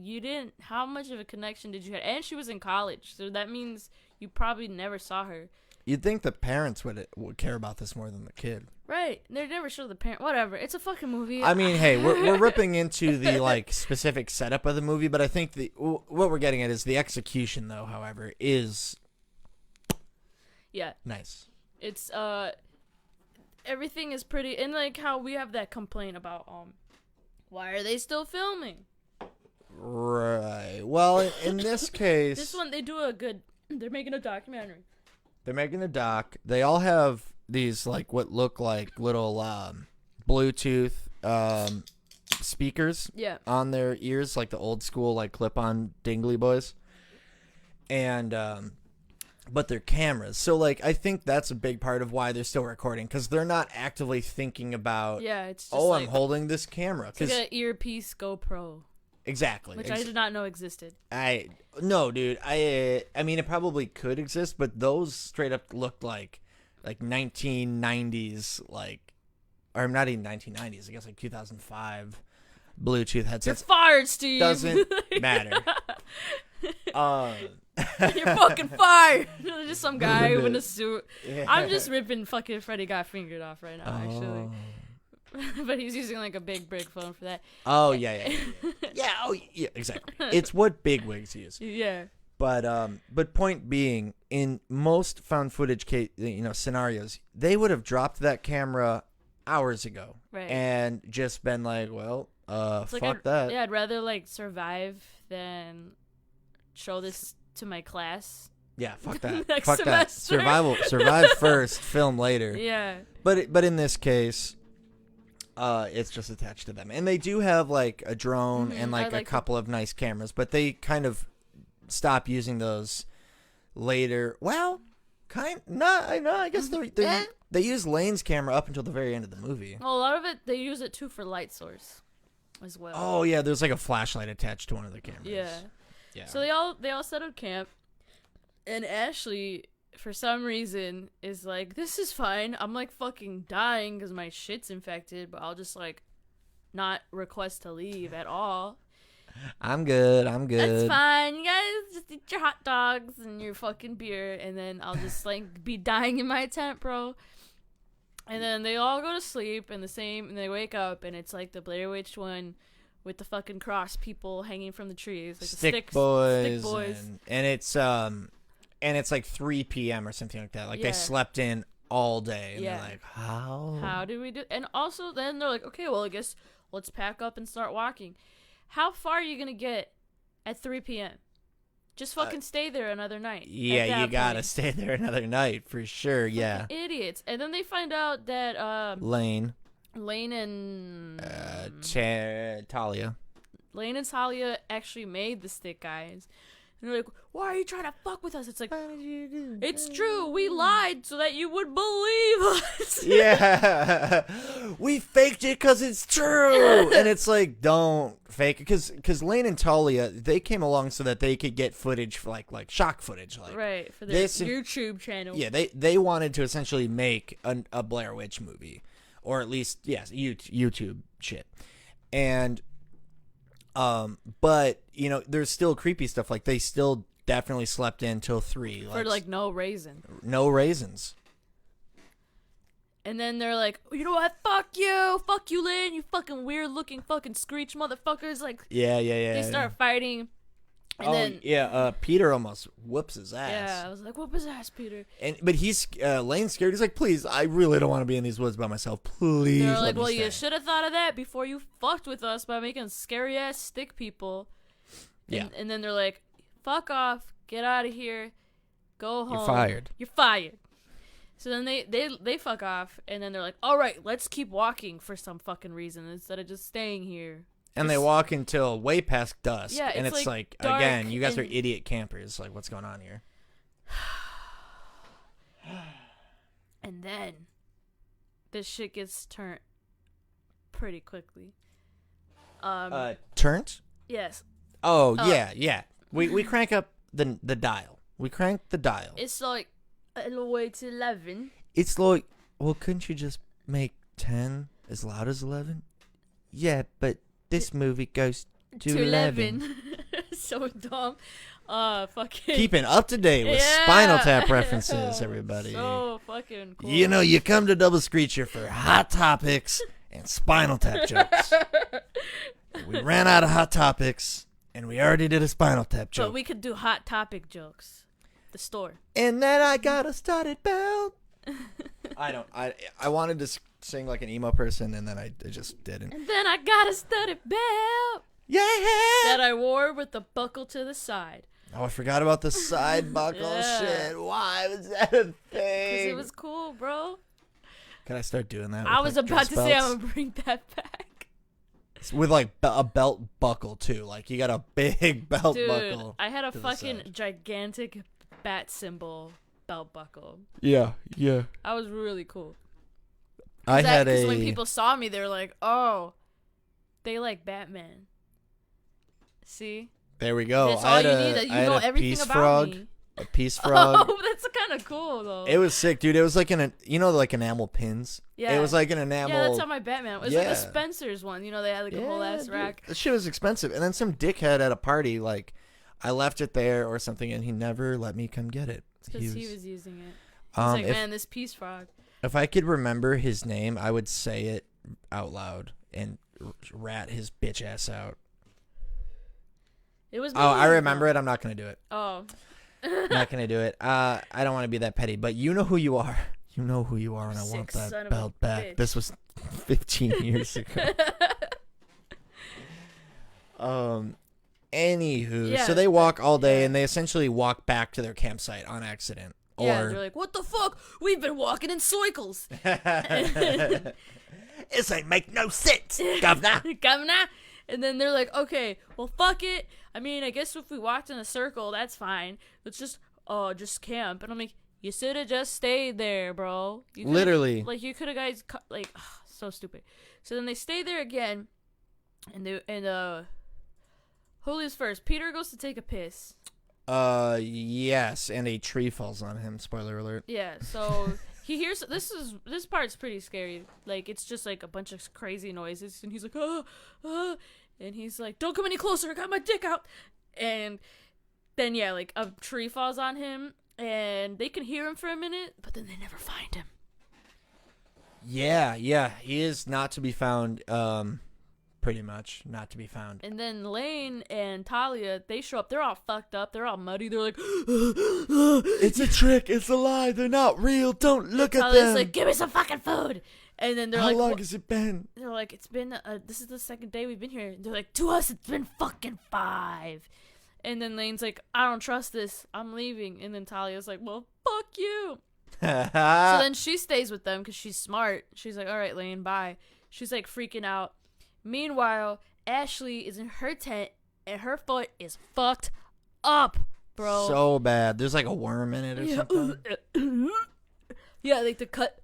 how much of a connection did you have? And she was in college, so that means you probably never saw her. You'd think the parents would care about this more than the kid. Right. They never show the parent. Whatever. It's a fucking movie. I mean, hey, we're ripping into the like specific setup of the movie, but I think what we're getting at is the execution, though. However, is yeah. nice. It's everything is pretty, and like how we have that complaint about why are they still filming? Right. Well, in this case, This one they're making a documentary. they're making a doc. They all have these like what look like little Bluetooth speakers Yeah. on their ears, like the old school like clip-on dingly boys, and but they're cameras. So like I think that's a big part of why they're still recording, because they're not actively thinking about Yeah, it's just I'm like, holding this camera, it's because like an earpiece GoPro, exactly, which I did not know existed. No, dude. I mean, it probably could exist, but those straight up looked like 1990s, like, or not even 1990s. I guess like 2005 Bluetooth You're headsets. fired, Steve. Doesn't matter. You're fucking fired. Just some guy in a suit. I'm just ripping fucking Freddy Got Fingered off right now, actually. But he's using like a big brick phone for that. Oh yeah. Oh yeah, exactly. It's what bigwigs use. Yeah. But point being, in most found footage scenarios, they would have dropped that camera hours ago, Right. and just been like, well, It's like fuck that. Yeah, I'd rather like survive than show this to my class. Yeah, fuck that. Next Fuck that. semester. Survive first, film later. Yeah. But in this case, it's just attached to them, and they do have like a drone and like a couple of nice cameras, but they kind of stop using those later. Well, I guess they use Lane's camera up until the very end of the movie. Well, a lot of it they use it too for light source, as well. Oh yeah, there's like a flashlight attached to one of the cameras. Yeah. So they all set up camp, and Ashley, for some reason, is like, "This is fine. I'm like fucking dying because my shit's infected, but I'll just like not request to leave at all. I'm good. That's fine. You guys just eat your hot dogs and your fucking beer, and then I'll just like be dying in my tent, bro." And then they all go to sleep and they wake up, and it's like the Blair Witch one with the fucking cross people hanging from the trees, like Stick the boys. And it's like 3 p.m. or something like that. Like they slept in all day, and they're like, how do we do? And also then they're like, okay, well, I guess let's pack up and start walking. How far are you gonna get at 3 p.m.? Just fucking stay there another night. Yeah, you gotta stay there another night for sure. Yeah, idiots. And then they find out that Lane and Talia actually made the stick guys. And they're like, "Why are you trying to fuck with us?" It's like, it's true. We lied so that you would believe us. Yeah, we faked it because it's true. And it's like, don't fake it, because Lane and Talia, they came along so that they could get footage for like shock footage, like right, for their YouTube channel. Yeah, they wanted to essentially make a Blair Witch movie, or at least YouTube shit. And but there's still creepy stuff. Like they still definitely slept in till 3 for like no raisins. And then they're like, you know what? Fuck you, Lynn, you fucking weird looking fucking Screech motherfuckers. Like yeah. They start fighting. And then Peter almost whoops his ass. Yeah, I was like, whoop his ass, Peter. But he's Lane's scared. He's like, please, I really don't want to be in these woods by myself. Please. They're like, well, you should have thought of that before you fucked with us by making scary ass stick people. And then they're like, fuck off, get out of here, go home. You're fired. So then they fuck off, and then they're like, all right, let's keep walking for some fucking reason instead of just staying here. And they walk until way past dusk. Yeah, and it's like again, you guys are idiot campers. Like, what's going on here? And then this shit gets turned pretty quickly. Turned? Yes. Oh yeah. We crank up the dial. We crank the dial. It's like all the way to 11. It's like, well, couldn't you just make 10 as loud as 11? Yeah, but this movie goes to 11. So dumb. Fucking keeping up to date with Spinal Tap references, everybody. So fucking cool. You come to Double Screecher for Hot Topics and Spinal Tap jokes. We ran out of Hot Topics, and we already did a Spinal Tap joke. But we could do Hot Topic jokes. The store. And then I got a studded belt. I wanted to sing like an emo person, and then I just didn't. And then I got a studded belt. Yeah. That I wore with the buckle to the side. Oh, I forgot about the side buckle shit. Why was that a thing? Because it was cool, bro. Can I start doing that? I was about to say I'm gonna bring that back. With like a belt buckle too. Like you got a big belt buckle. Dude, I had a fucking gigantic bat symbol belt buckle. Yeah. I was really cool. Because when people saw me, they were like, "Oh, they like Batman." See? There we go. That's all you need. You know everything about me. A peace frog. Oh, that's kind of cool though. It was sick, dude. It was like like enamel pins. Yeah. It was like an enamel. Yeah, that's how my Batman. It was like a Spencer's one. They had like a whole ass rack. That shit was expensive. And then some dickhead at a party I left it there or something, and he never let me come get it. Because he was using it. He's like, man, this peace frog. If I could remember his name, I would say it out loud and rat his bitch ass out. It was. I remember it. I'm not gonna do it. Oh. Not gonna do it. I don't want to be that petty, but you know who you are. You know who you are, and I want that belt back. Bitch. This was 15 years ago. Anywho, Yeah, so they walk all day, and they essentially walk back to their campsite on accident. Yeah, Or they're like, what the fuck? We've been walking in circles. this ain't make no sense, governor. Governor. And then they're like, okay, well, fuck it. I mean, I guess if we walked in a circle, that's fine. Let's just camp. And I'm like, you should have just stayed there, bro. Literally. Like, you could have guys, so stupid. So then they stay there again. And Holy's first. Peter goes to take a piss. Yes, and a tree falls on him. Spoiler alert. Yeah, so he hears this part's pretty scary. Like, it's just like a bunch of crazy noises, and he's like, and he's like, don't come any closer, I got my dick out. And then yeah, like a tree falls on him, and they can hear him for a minute, but then they never find him. Yeah, he is not to be found. Pretty much not to be found. And then Lane and Talia, they show up. They're all fucked up. They're all muddy. They're like, it's a trick. It's a lie. They're not real. Don't look at Talia's them. like, give me some fucking food. And then they're How like, long has it been? They're like, it's been, this is the second day we've been here. They're like, to us, it's been fucking 5. And then Lane's like, I don't trust this. I'm leaving. And then Talia's like, well, fuck you. So then she stays with them because she's smart. She's like, all right, Lane, bye. She's like freaking out. Meanwhile, Ashley is in her tent and her foot is fucked up, bro. So bad. There's like a worm in it or something. Yeah, like the cut.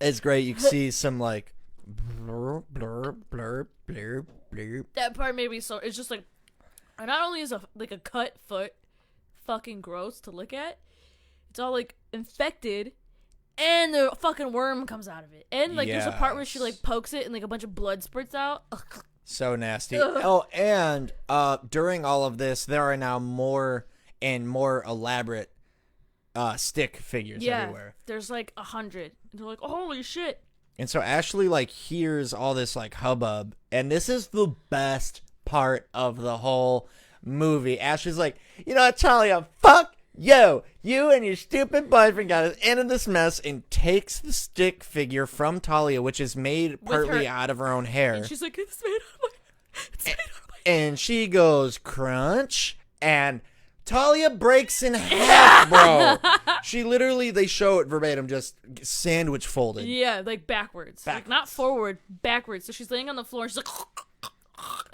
It's great. You can see some like blur, blur, blur, blur, blur. That part made me so. It's just like, not only is a cut foot fucking gross to look at, it's all like infected. And the fucking worm comes out of it. And, like, there's a part where she, like, pokes it and, like, a bunch of blood spurts out. Ugh. So nasty. Oh, and during all of this, there are now more and more elaborate stick figures everywhere. There's, like, 100. And they're like, holy shit. And so Ashley, like, hears all this, like, hubbub. And this is the best part of the whole movie. Ashley's like, you know what, Talia, fuck yo, you and your stupid boyfriend got us into this mess, and takes the stick figure from Talia, which is made partly out of her own hair. And she's like, it's made out of my And she goes, crunch, and Talia breaks in half, bro. She literally, they show it verbatim, just sandwich folded. Yeah, like backwards. Like, not forward, backwards. So she's laying on the floor, and she's like,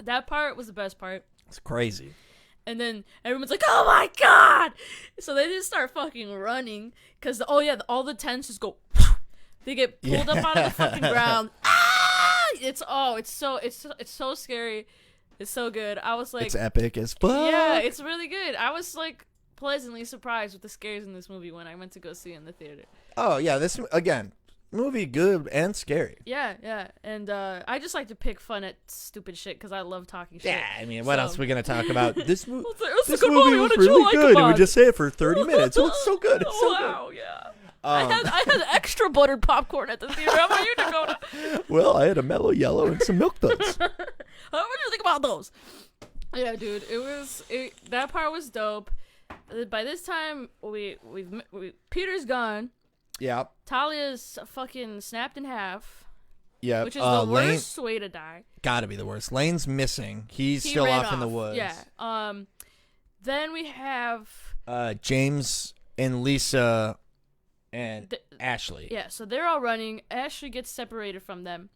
that part was the best part. It's crazy. And then everyone's like, oh my god! So they just start fucking running. Because, all the tents just go, they get pulled up out of the fucking ground. Ah! It's so scary. It's so good. I was like, it's epic as fuck. yeah, it's really good. I was like pleasantly surprised with the scares in this movie when I went to go see it in the theater. Oh, yeah, this, again, movie good and scary. Yeah. And I just like to pick fun at stupid shit because I love talking shit. Yeah, I mean, what else are we going to talk about? This, this a good movie movie. was What did you really like good. about And we it? just say it for 30 minutes. It was so good. It's so Wow, yeah. good. I had extra buttered popcorn at the theater. How about you, Dakota? Well, I had a mellow yellow and some milk duds. What did you think about those? Yeah, dude, that part was dope. By this time, Peter's gone. Yeah. Talia's fucking snapped in half. Yeah. Which is the worst way to die. Gotta be the worst. Lane's missing. He still ran off in the woods. Yeah. Then we have James and Lisa and Ashley. Yeah, so they're all running. Ashley gets separated from them.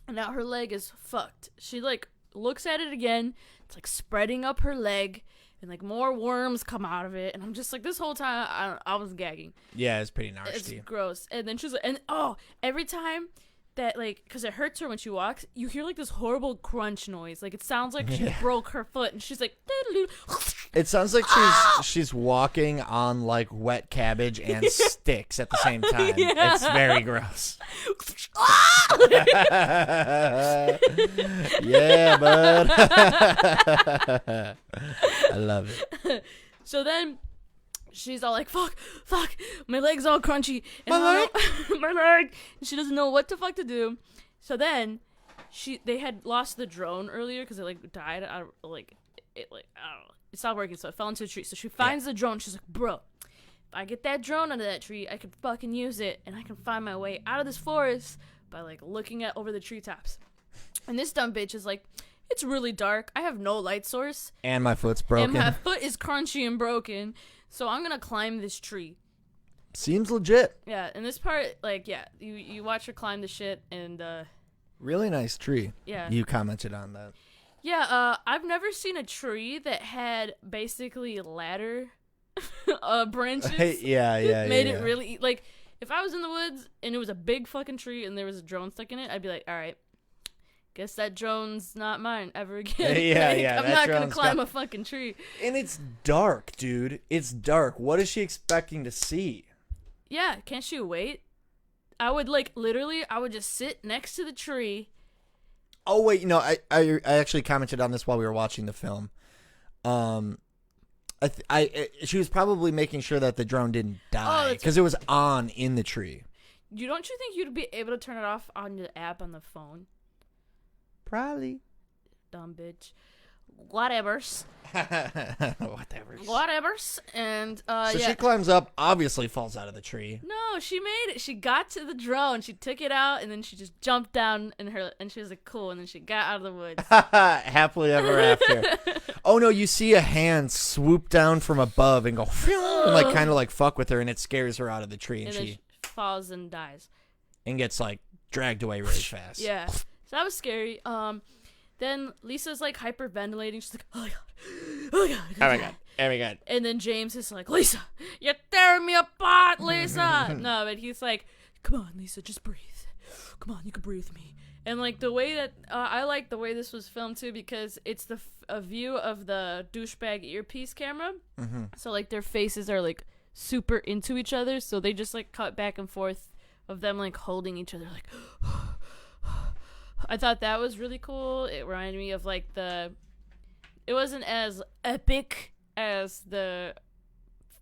And now her leg is fucked. She like looks at it again. It's like spreading up her leg. And like more worms come out of it, and I'm just like, this whole time I was gagging. Yeah, it's pretty It's nasty. gross. And then she's like, every time that, like, because it hurts her when she walks, you hear, like, this horrible crunch noise. Like, it sounds like she broke her foot, and she's like, It sounds like she's walking on, like, wet cabbage and sticks at the same time. Yeah. It's very gross. Yeah, bud. I love it. So then she's all like, fuck, my leg's all crunchy. And my leg. And she doesn't know what the fuck to do. So then they had lost the drone earlier because it, like, died. I don't know. It stopped working, so it fell into a tree. So she finds the drone. She's like, bro, if I get that drone under that tree, I can fucking use it, and I can find my way out of this forest by, like, looking at over the treetops. And this dumb bitch is like, it's really dark. I have no light source. And my foot's broken. And my foot is crunchy and broken. So I'm going to climb this tree. Seems legit. Yeah, and this part, like, yeah, you watch her climb the shit, and, Really nice tree. Yeah. You commented on that. Yeah, I've never seen a tree that had basically ladder branches. Yeah. Made it really, like, if I was in the woods and it was a big fucking tree and there was a drone stuck in it, I'd be like, all right, guess that drone's not mine ever again. Yeah. I'm not going to climb a fucking tree. And it's dark, dude. It's dark. What is she expecting to see? Yeah, can't she wait? I would, like, literally, I would just sit next to the tree. Oh, wait, no, I actually commented on this while we were watching the film. She was probably making sure that the drone didn't die because it was on in the tree. Don't you think you'd be able to turn it off on the app on the phone? Probably. Dumb bitch. Whatevers. Whatevers. And, so she climbs up, obviously falls out of the tree. No, she made it. She got to the drone. She took it out, and then she just jumped down, and she was like, cool, and then she got out of the woods. Happily ever after. Oh, no, you see a hand swoop down from above and go, and, like, kind of, like, fuck with her, and it scares her out of the tree, and she falls and dies. And gets, like, dragged away really fast. Yeah. So that was scary. Then Lisa's, like, hyperventilating. She's like, oh my god. Oh my god. And then James is like, Lisa, you're tearing me apart, Lisa. No, but he's like, come on, Lisa, just breathe. Come on, you can breathe me. And, like, the way that I like the way this was filmed too, because it's a view of the douchebag earpiece camera. Mm-hmm. So, like, their faces are, like, super into each other. So they just, like, cut back and forth of them, like, holding each other, like. I thought that was really cool. It reminded me of, like, it wasn't as epic as the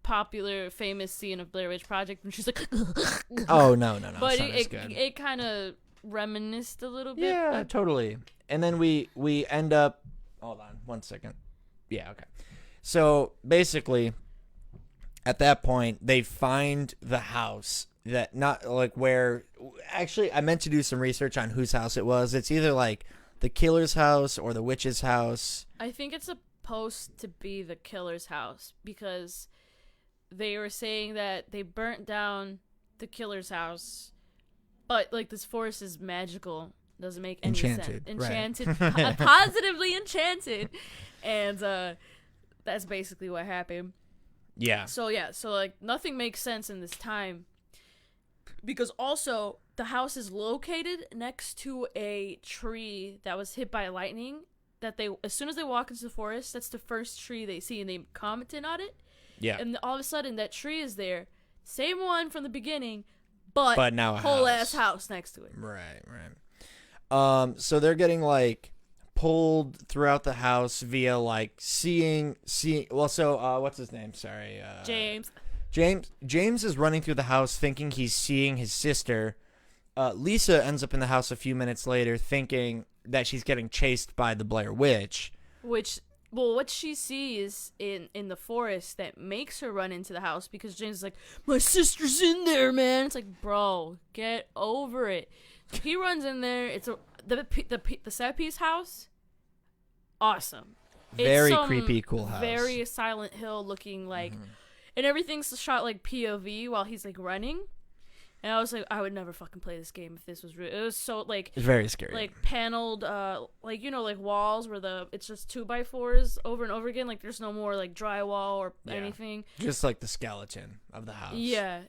popular famous scene of Blair Witch Project when she's like, oh no, but it kind of reminisced a little bit. Yeah, totally. And then we end up, hold on 1 second. Yeah, okay. So basically at that point they find the house that not like where actually I meant to do some research on whose house it was. It's either like the killer's house or the witch's house. I think it's supposed to be the killer's house because they were saying that they burnt down the killer's house, but, like, this forest is magical. Doesn't make any sense. Enchanted. Right. Positively enchanted. And that's basically what happened. Yeah. So like nothing makes sense in this time. Because also, the house is located next to a tree that was hit by lightning. That as soon as they walk into the forest, that's the first tree they see, and they commented on it. Yeah. And all of a sudden, that tree is there, same one from the beginning, but now a whole house. Ass house next to it. Right. So they're getting, like, pulled throughout the house via, like, seeing. Well, so what's his name? Sorry, James. James is running through the house thinking he's seeing his sister. Lisa ends up in the house a few minutes later thinking that she's getting chased by the Blair Witch. What she sees in the forest that makes her run into the house because James is like, my sister's in there, man. It's like, bro, get over it. So he runs in there. It's the set piece house. Awesome. Very creepy, cool house. Very Silent Hill looking, like... Mm-hmm. And everything's shot like POV while he's, like, running. And I was like, I would never fucking play this game if this was real. It was so like It's very scary. like paneled, like like walls where it's just 2x4s over and over again. Like there's no more like drywall or anything. Just like the skeleton of the house. Yeah,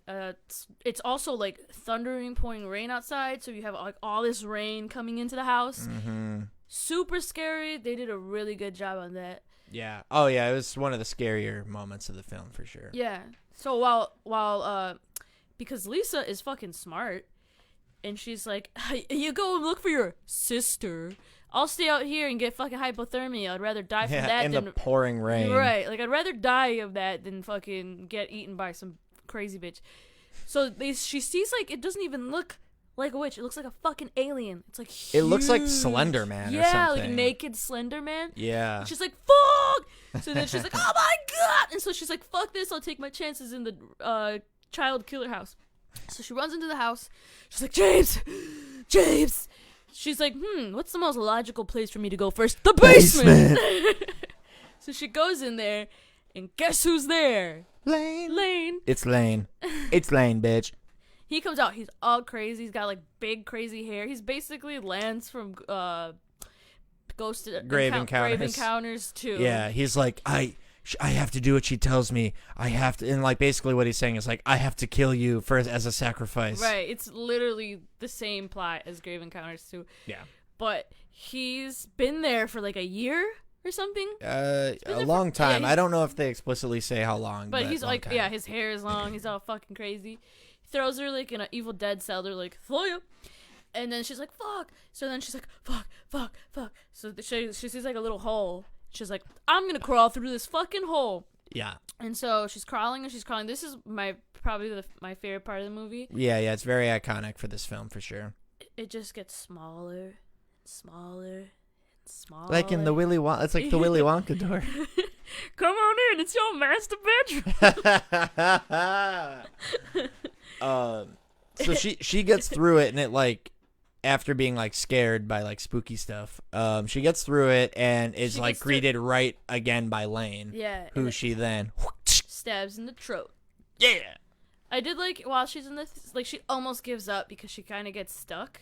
it's also like thundering, pouring rain outside, so you have like all this rain coming into the house. Mm-hmm. Super scary. They did a really good job on that. Yeah. Oh yeah, it was one of the scarier moments of the film for sure. Yeah. So while because Lisa is fucking smart, and she's like, hey, you go and look for your sister. I'll stay out here and get fucking hypothermia. I'd rather die from that in than the pouring rain. Right. Like I'd rather die of that than fucking get eaten by some crazy bitch. So she sees like it doesn't even look like a witch. It looks like a fucking alien. It's like huge. It looks like Slender Man or yeah, something. like naked Slender Man. Yeah. And she's like, fuck! So then she's like, oh my god! And so she's like, fuck this, I'll take my chances in the child killer house. So she runs into the house. She's like, James! She's like, what's the most logical place for me to go first? The basement! So she goes in there, and guess who's there? Lane. It's Lane. It's Lane, bitch. He comes out, he's all crazy, he's got like big crazy hair. He's basically Lance from Ghost Grave Grave Encounters. Encounters too. Yeah, he's like, I have to do what she tells me. I have to, and like basically what he's saying is like, I have to kill you as a sacrifice. Right, it's literally the same plot as Grave Encounters too. Yeah. But he's been there for like a year or something. A long time. yeah, I don't know if they explicitly say how long. But he's long like, time. yeah, his hair is long. He's all fucking crazy. He throws her like in an Evil Dead cell. They're like, throw you. And then she's like, fuck. So then she's like, fuck. So she sees like a little hole. She's like, I'm gonna crawl through this fucking hole. Yeah. And so she's crawling. This is probably my favorite part of the movie. Yeah, it's very iconic for this film for sure. It just gets smaller and smaller and smaller. Like in the Willy Wonka, it's like the Willy Wonka door. Come on in, it's your master bedroom. So she gets through it, and it like, after being like scared by like spooky stuff, she gets through it and is like greeted right again by Lane. Yeah. Who she then stabs in the throat. Yeah. I did like while she's in this, like she almost gives up because she kind of gets stuck,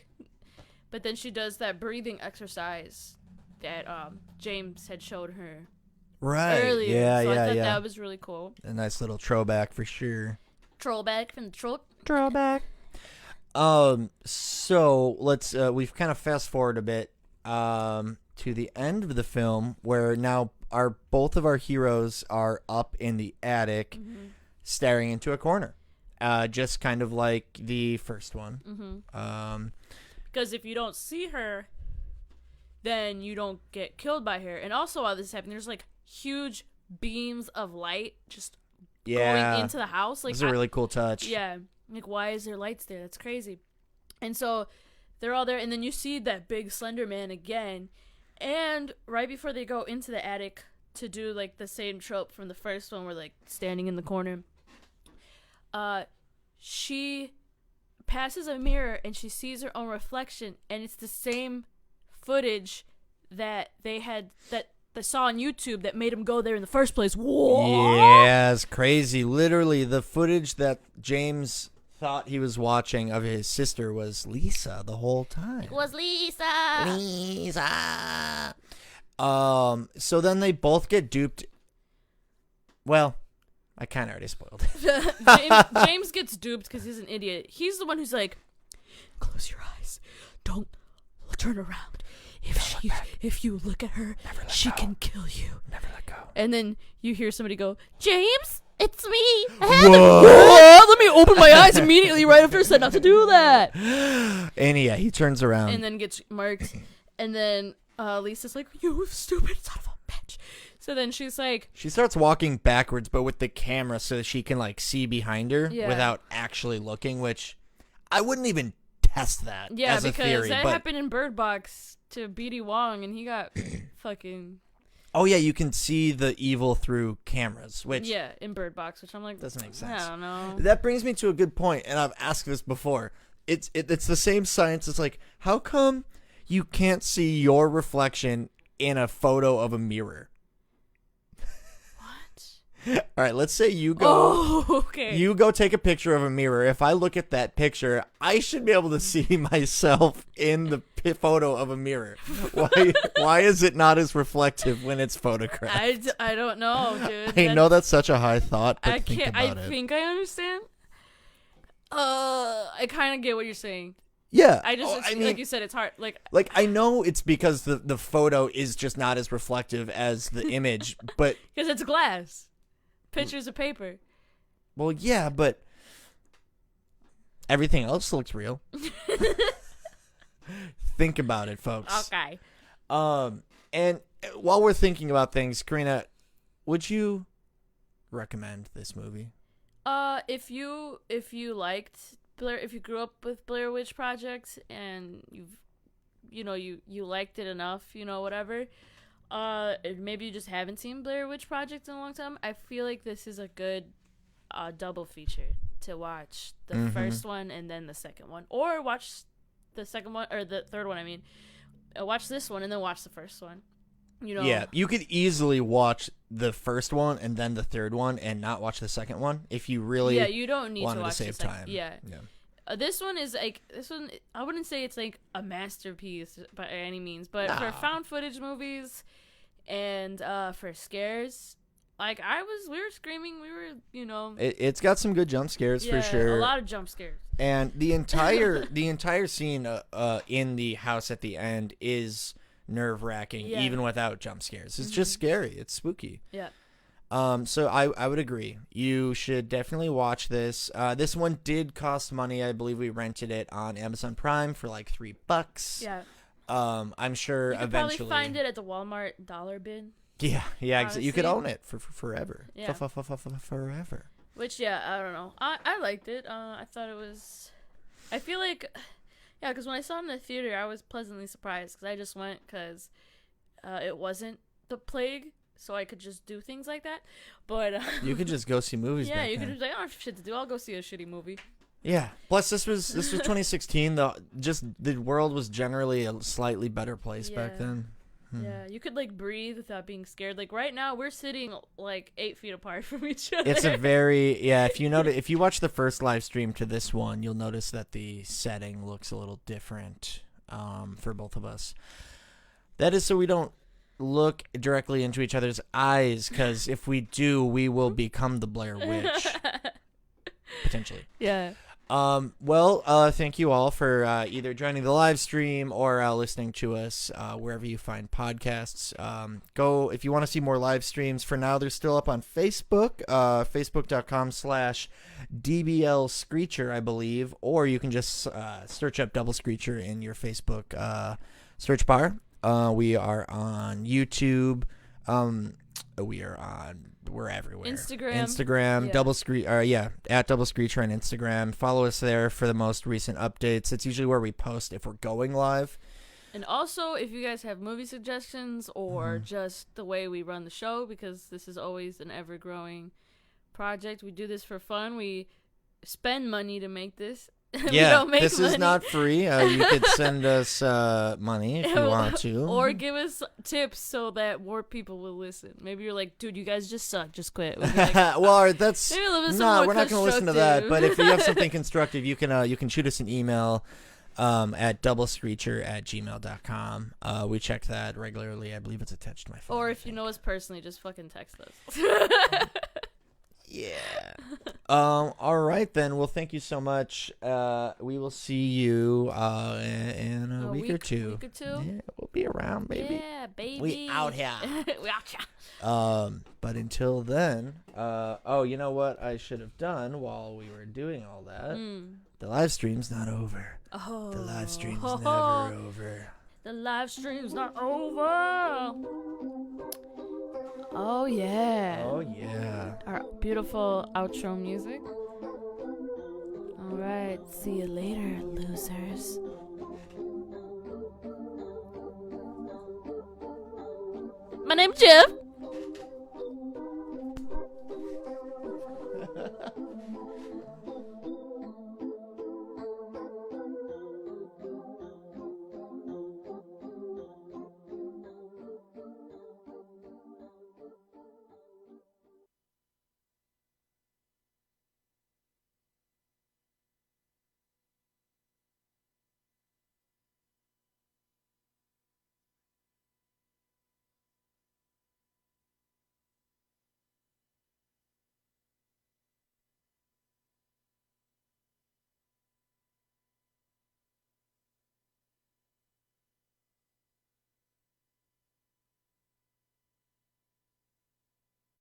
but then she does that breathing exercise that James had showed her earlier. Yeah, so I thought yeah. that was really cool. A nice little throwback for sure. Trollback from the throat. Throwback. So let's we've kind of fast forward a bit to the end of the film, where now both of our heroes are up in the attic, staring into a corner, just kind of like the first one. Because if you don't see her, then you don't get killed by her. And also while this is happening, there's like huge beams of light just going into the house. Like, this is a really cool touch. Yeah. Like, why is there lights there? That's crazy. And so they're all there, and then you see that big Slender Man again. And right before they go into the attic to do like the same trope from the first one, where like standing in the corner, she passes a mirror and she sees her own reflection, and it's the same footage that they saw on YouTube that made him go there in the first place. Whoa! Yeah, it's crazy. Literally, the footage that James thought he was watching of his sister was Lisa the whole time. It was Lisa. So then they both get duped. Well, I kind of already spoiled it. James gets duped because he's an idiot. He's the one who's like, close your eyes. Don't turn around. If you look at her, she can kill you. Never let go. And then you hear somebody go, James, it's me. Whoa. Let me open my eyes immediately right after I said not to do that. And yeah, he turns around. And then gets marked. And then Lisa's like, you stupid son of a bitch. So then she's like, she starts walking backwards, but with the camera so that she can like see behind her without actually looking, which I wouldn't even test that as a theory. That happened in Bird Box to B.D. Wong, and he got fucking... Oh, yeah, you can see the evil through cameras, which... Yeah, in Bird Box, which I'm like... doesn't make sense. I don't know. That brings me to a good point, and I've asked this before. It's the same science. It's like, how come you can't see your reflection in a photo of a mirror? What? All right, let's say you go. Oh, okay. You go take a picture of a mirror. If I look at that picture, I should be able to see myself in the photo of a mirror. Why is it not as reflective when it's photographed? I don't know, dude. I know that's such a high thought, but I think can't. about I it. think I understand. I kind of get what you're saying. Yeah. I just, I mean, like you said, it's hard. Like I know it's because the photo is just not as reflective as the image, but because it's glass, pictures of paper. well, yeah, but everything else looks real. Think about it, folks. Okay. And while we're thinking about things, Karina, would you recommend this movie? If you liked Blair, if you grew up with Blair Witch Project and you liked it enough, whatever. Maybe you just haven't seen Blair Witch Project in a long time. I feel like this is a good double feature to watch the first one and then the second one, or watch the second one or the third one. I mean, watch this one and then watch the first one. Yeah, you could easily watch the first one and then the third one and not watch the second one if you really you don't need wanted to watch save the time. Yeah. This one is like I wouldn't say it's like a masterpiece by any means, but for found footage movies and for scares, like we were screaming, It's got some good jump scares for sure. A lot of jump scares. And the entire scene in the house at the end is nerve-wracking, even without jump scares. It's just scary. It's spooky. Yeah. So I would agree. You should definitely watch this. This one did cost money. I believe we rented it on Amazon Prime for like $3. Yeah. I'm sure You could eventually probably find it at the Walmart dollar bin. Yeah. You could Honestly. own it for forever. Yeah. Forever. Which I don't know. I liked it. I thought it was. I feel like. Yeah, because when I saw it in the theater, I was pleasantly surprised because I just went because it wasn't the plague, so I could just do things like that. But you could just go see movies. Yeah, back you then. could just like, I don't have shit to do. I'll go see a shitty movie. Yeah. Plus, this was 2016. The world was generally a slightly better place back then. Yeah, you could like breathe without being scared. Like right now, we're sitting like 8 feet apart from each other. It's a very if you watch the first live stream to this one, you'll notice that the setting looks a little different for both of us. That is so we don't look directly into each other's eyes, because if we do, we will become the Blair Witch potentially. Yeah. Thank you all for either joining the live stream or listening to us wherever you find podcasts. Go if you want to see more live streams. For now, they're still up on Facebook, facebook.com/DBL Screecher, I believe, or you can just search up Double Screecher in your Facebook search bar. We are on YouTube. We're everywhere. Instagram, Yeah. Double Screecher, at Double Screecher on Instagram. Follow us there for the most recent updates. It's usually where we post if we're going live. And also, if you guys have movie suggestions or just the way we run the show, because this is always an ever-growing project. We do this for fun. We spend money to make this. Yeah, we don't make this money. is not free. You could send us money if you want to. Or give us tips so that more people will listen. Maybe you're like, dude, you guys just suck. Just quit. We'd be like, well, that's maybe a little bit no. more We're not going to listen to that. But if you have something constructive. constructive, you can shoot us an email at doublescreecher@gmail.com. We check that regularly. I believe it's attached to my phone. Or if you know us personally, just fucking text us. Yeah. All right then. Well, thank you so much. We will see you in a week or two. Yeah, we'll be around, baby. Yeah, baby. We out here. We out here. But until then, you know what I should have done while we were doing all that? The live stream's not over. Oh. The live stream's never over. The live stream's not over. Oh yeah. Oh yeah. Our beautiful outro music. All right. See you later, losers. My name's Jeff.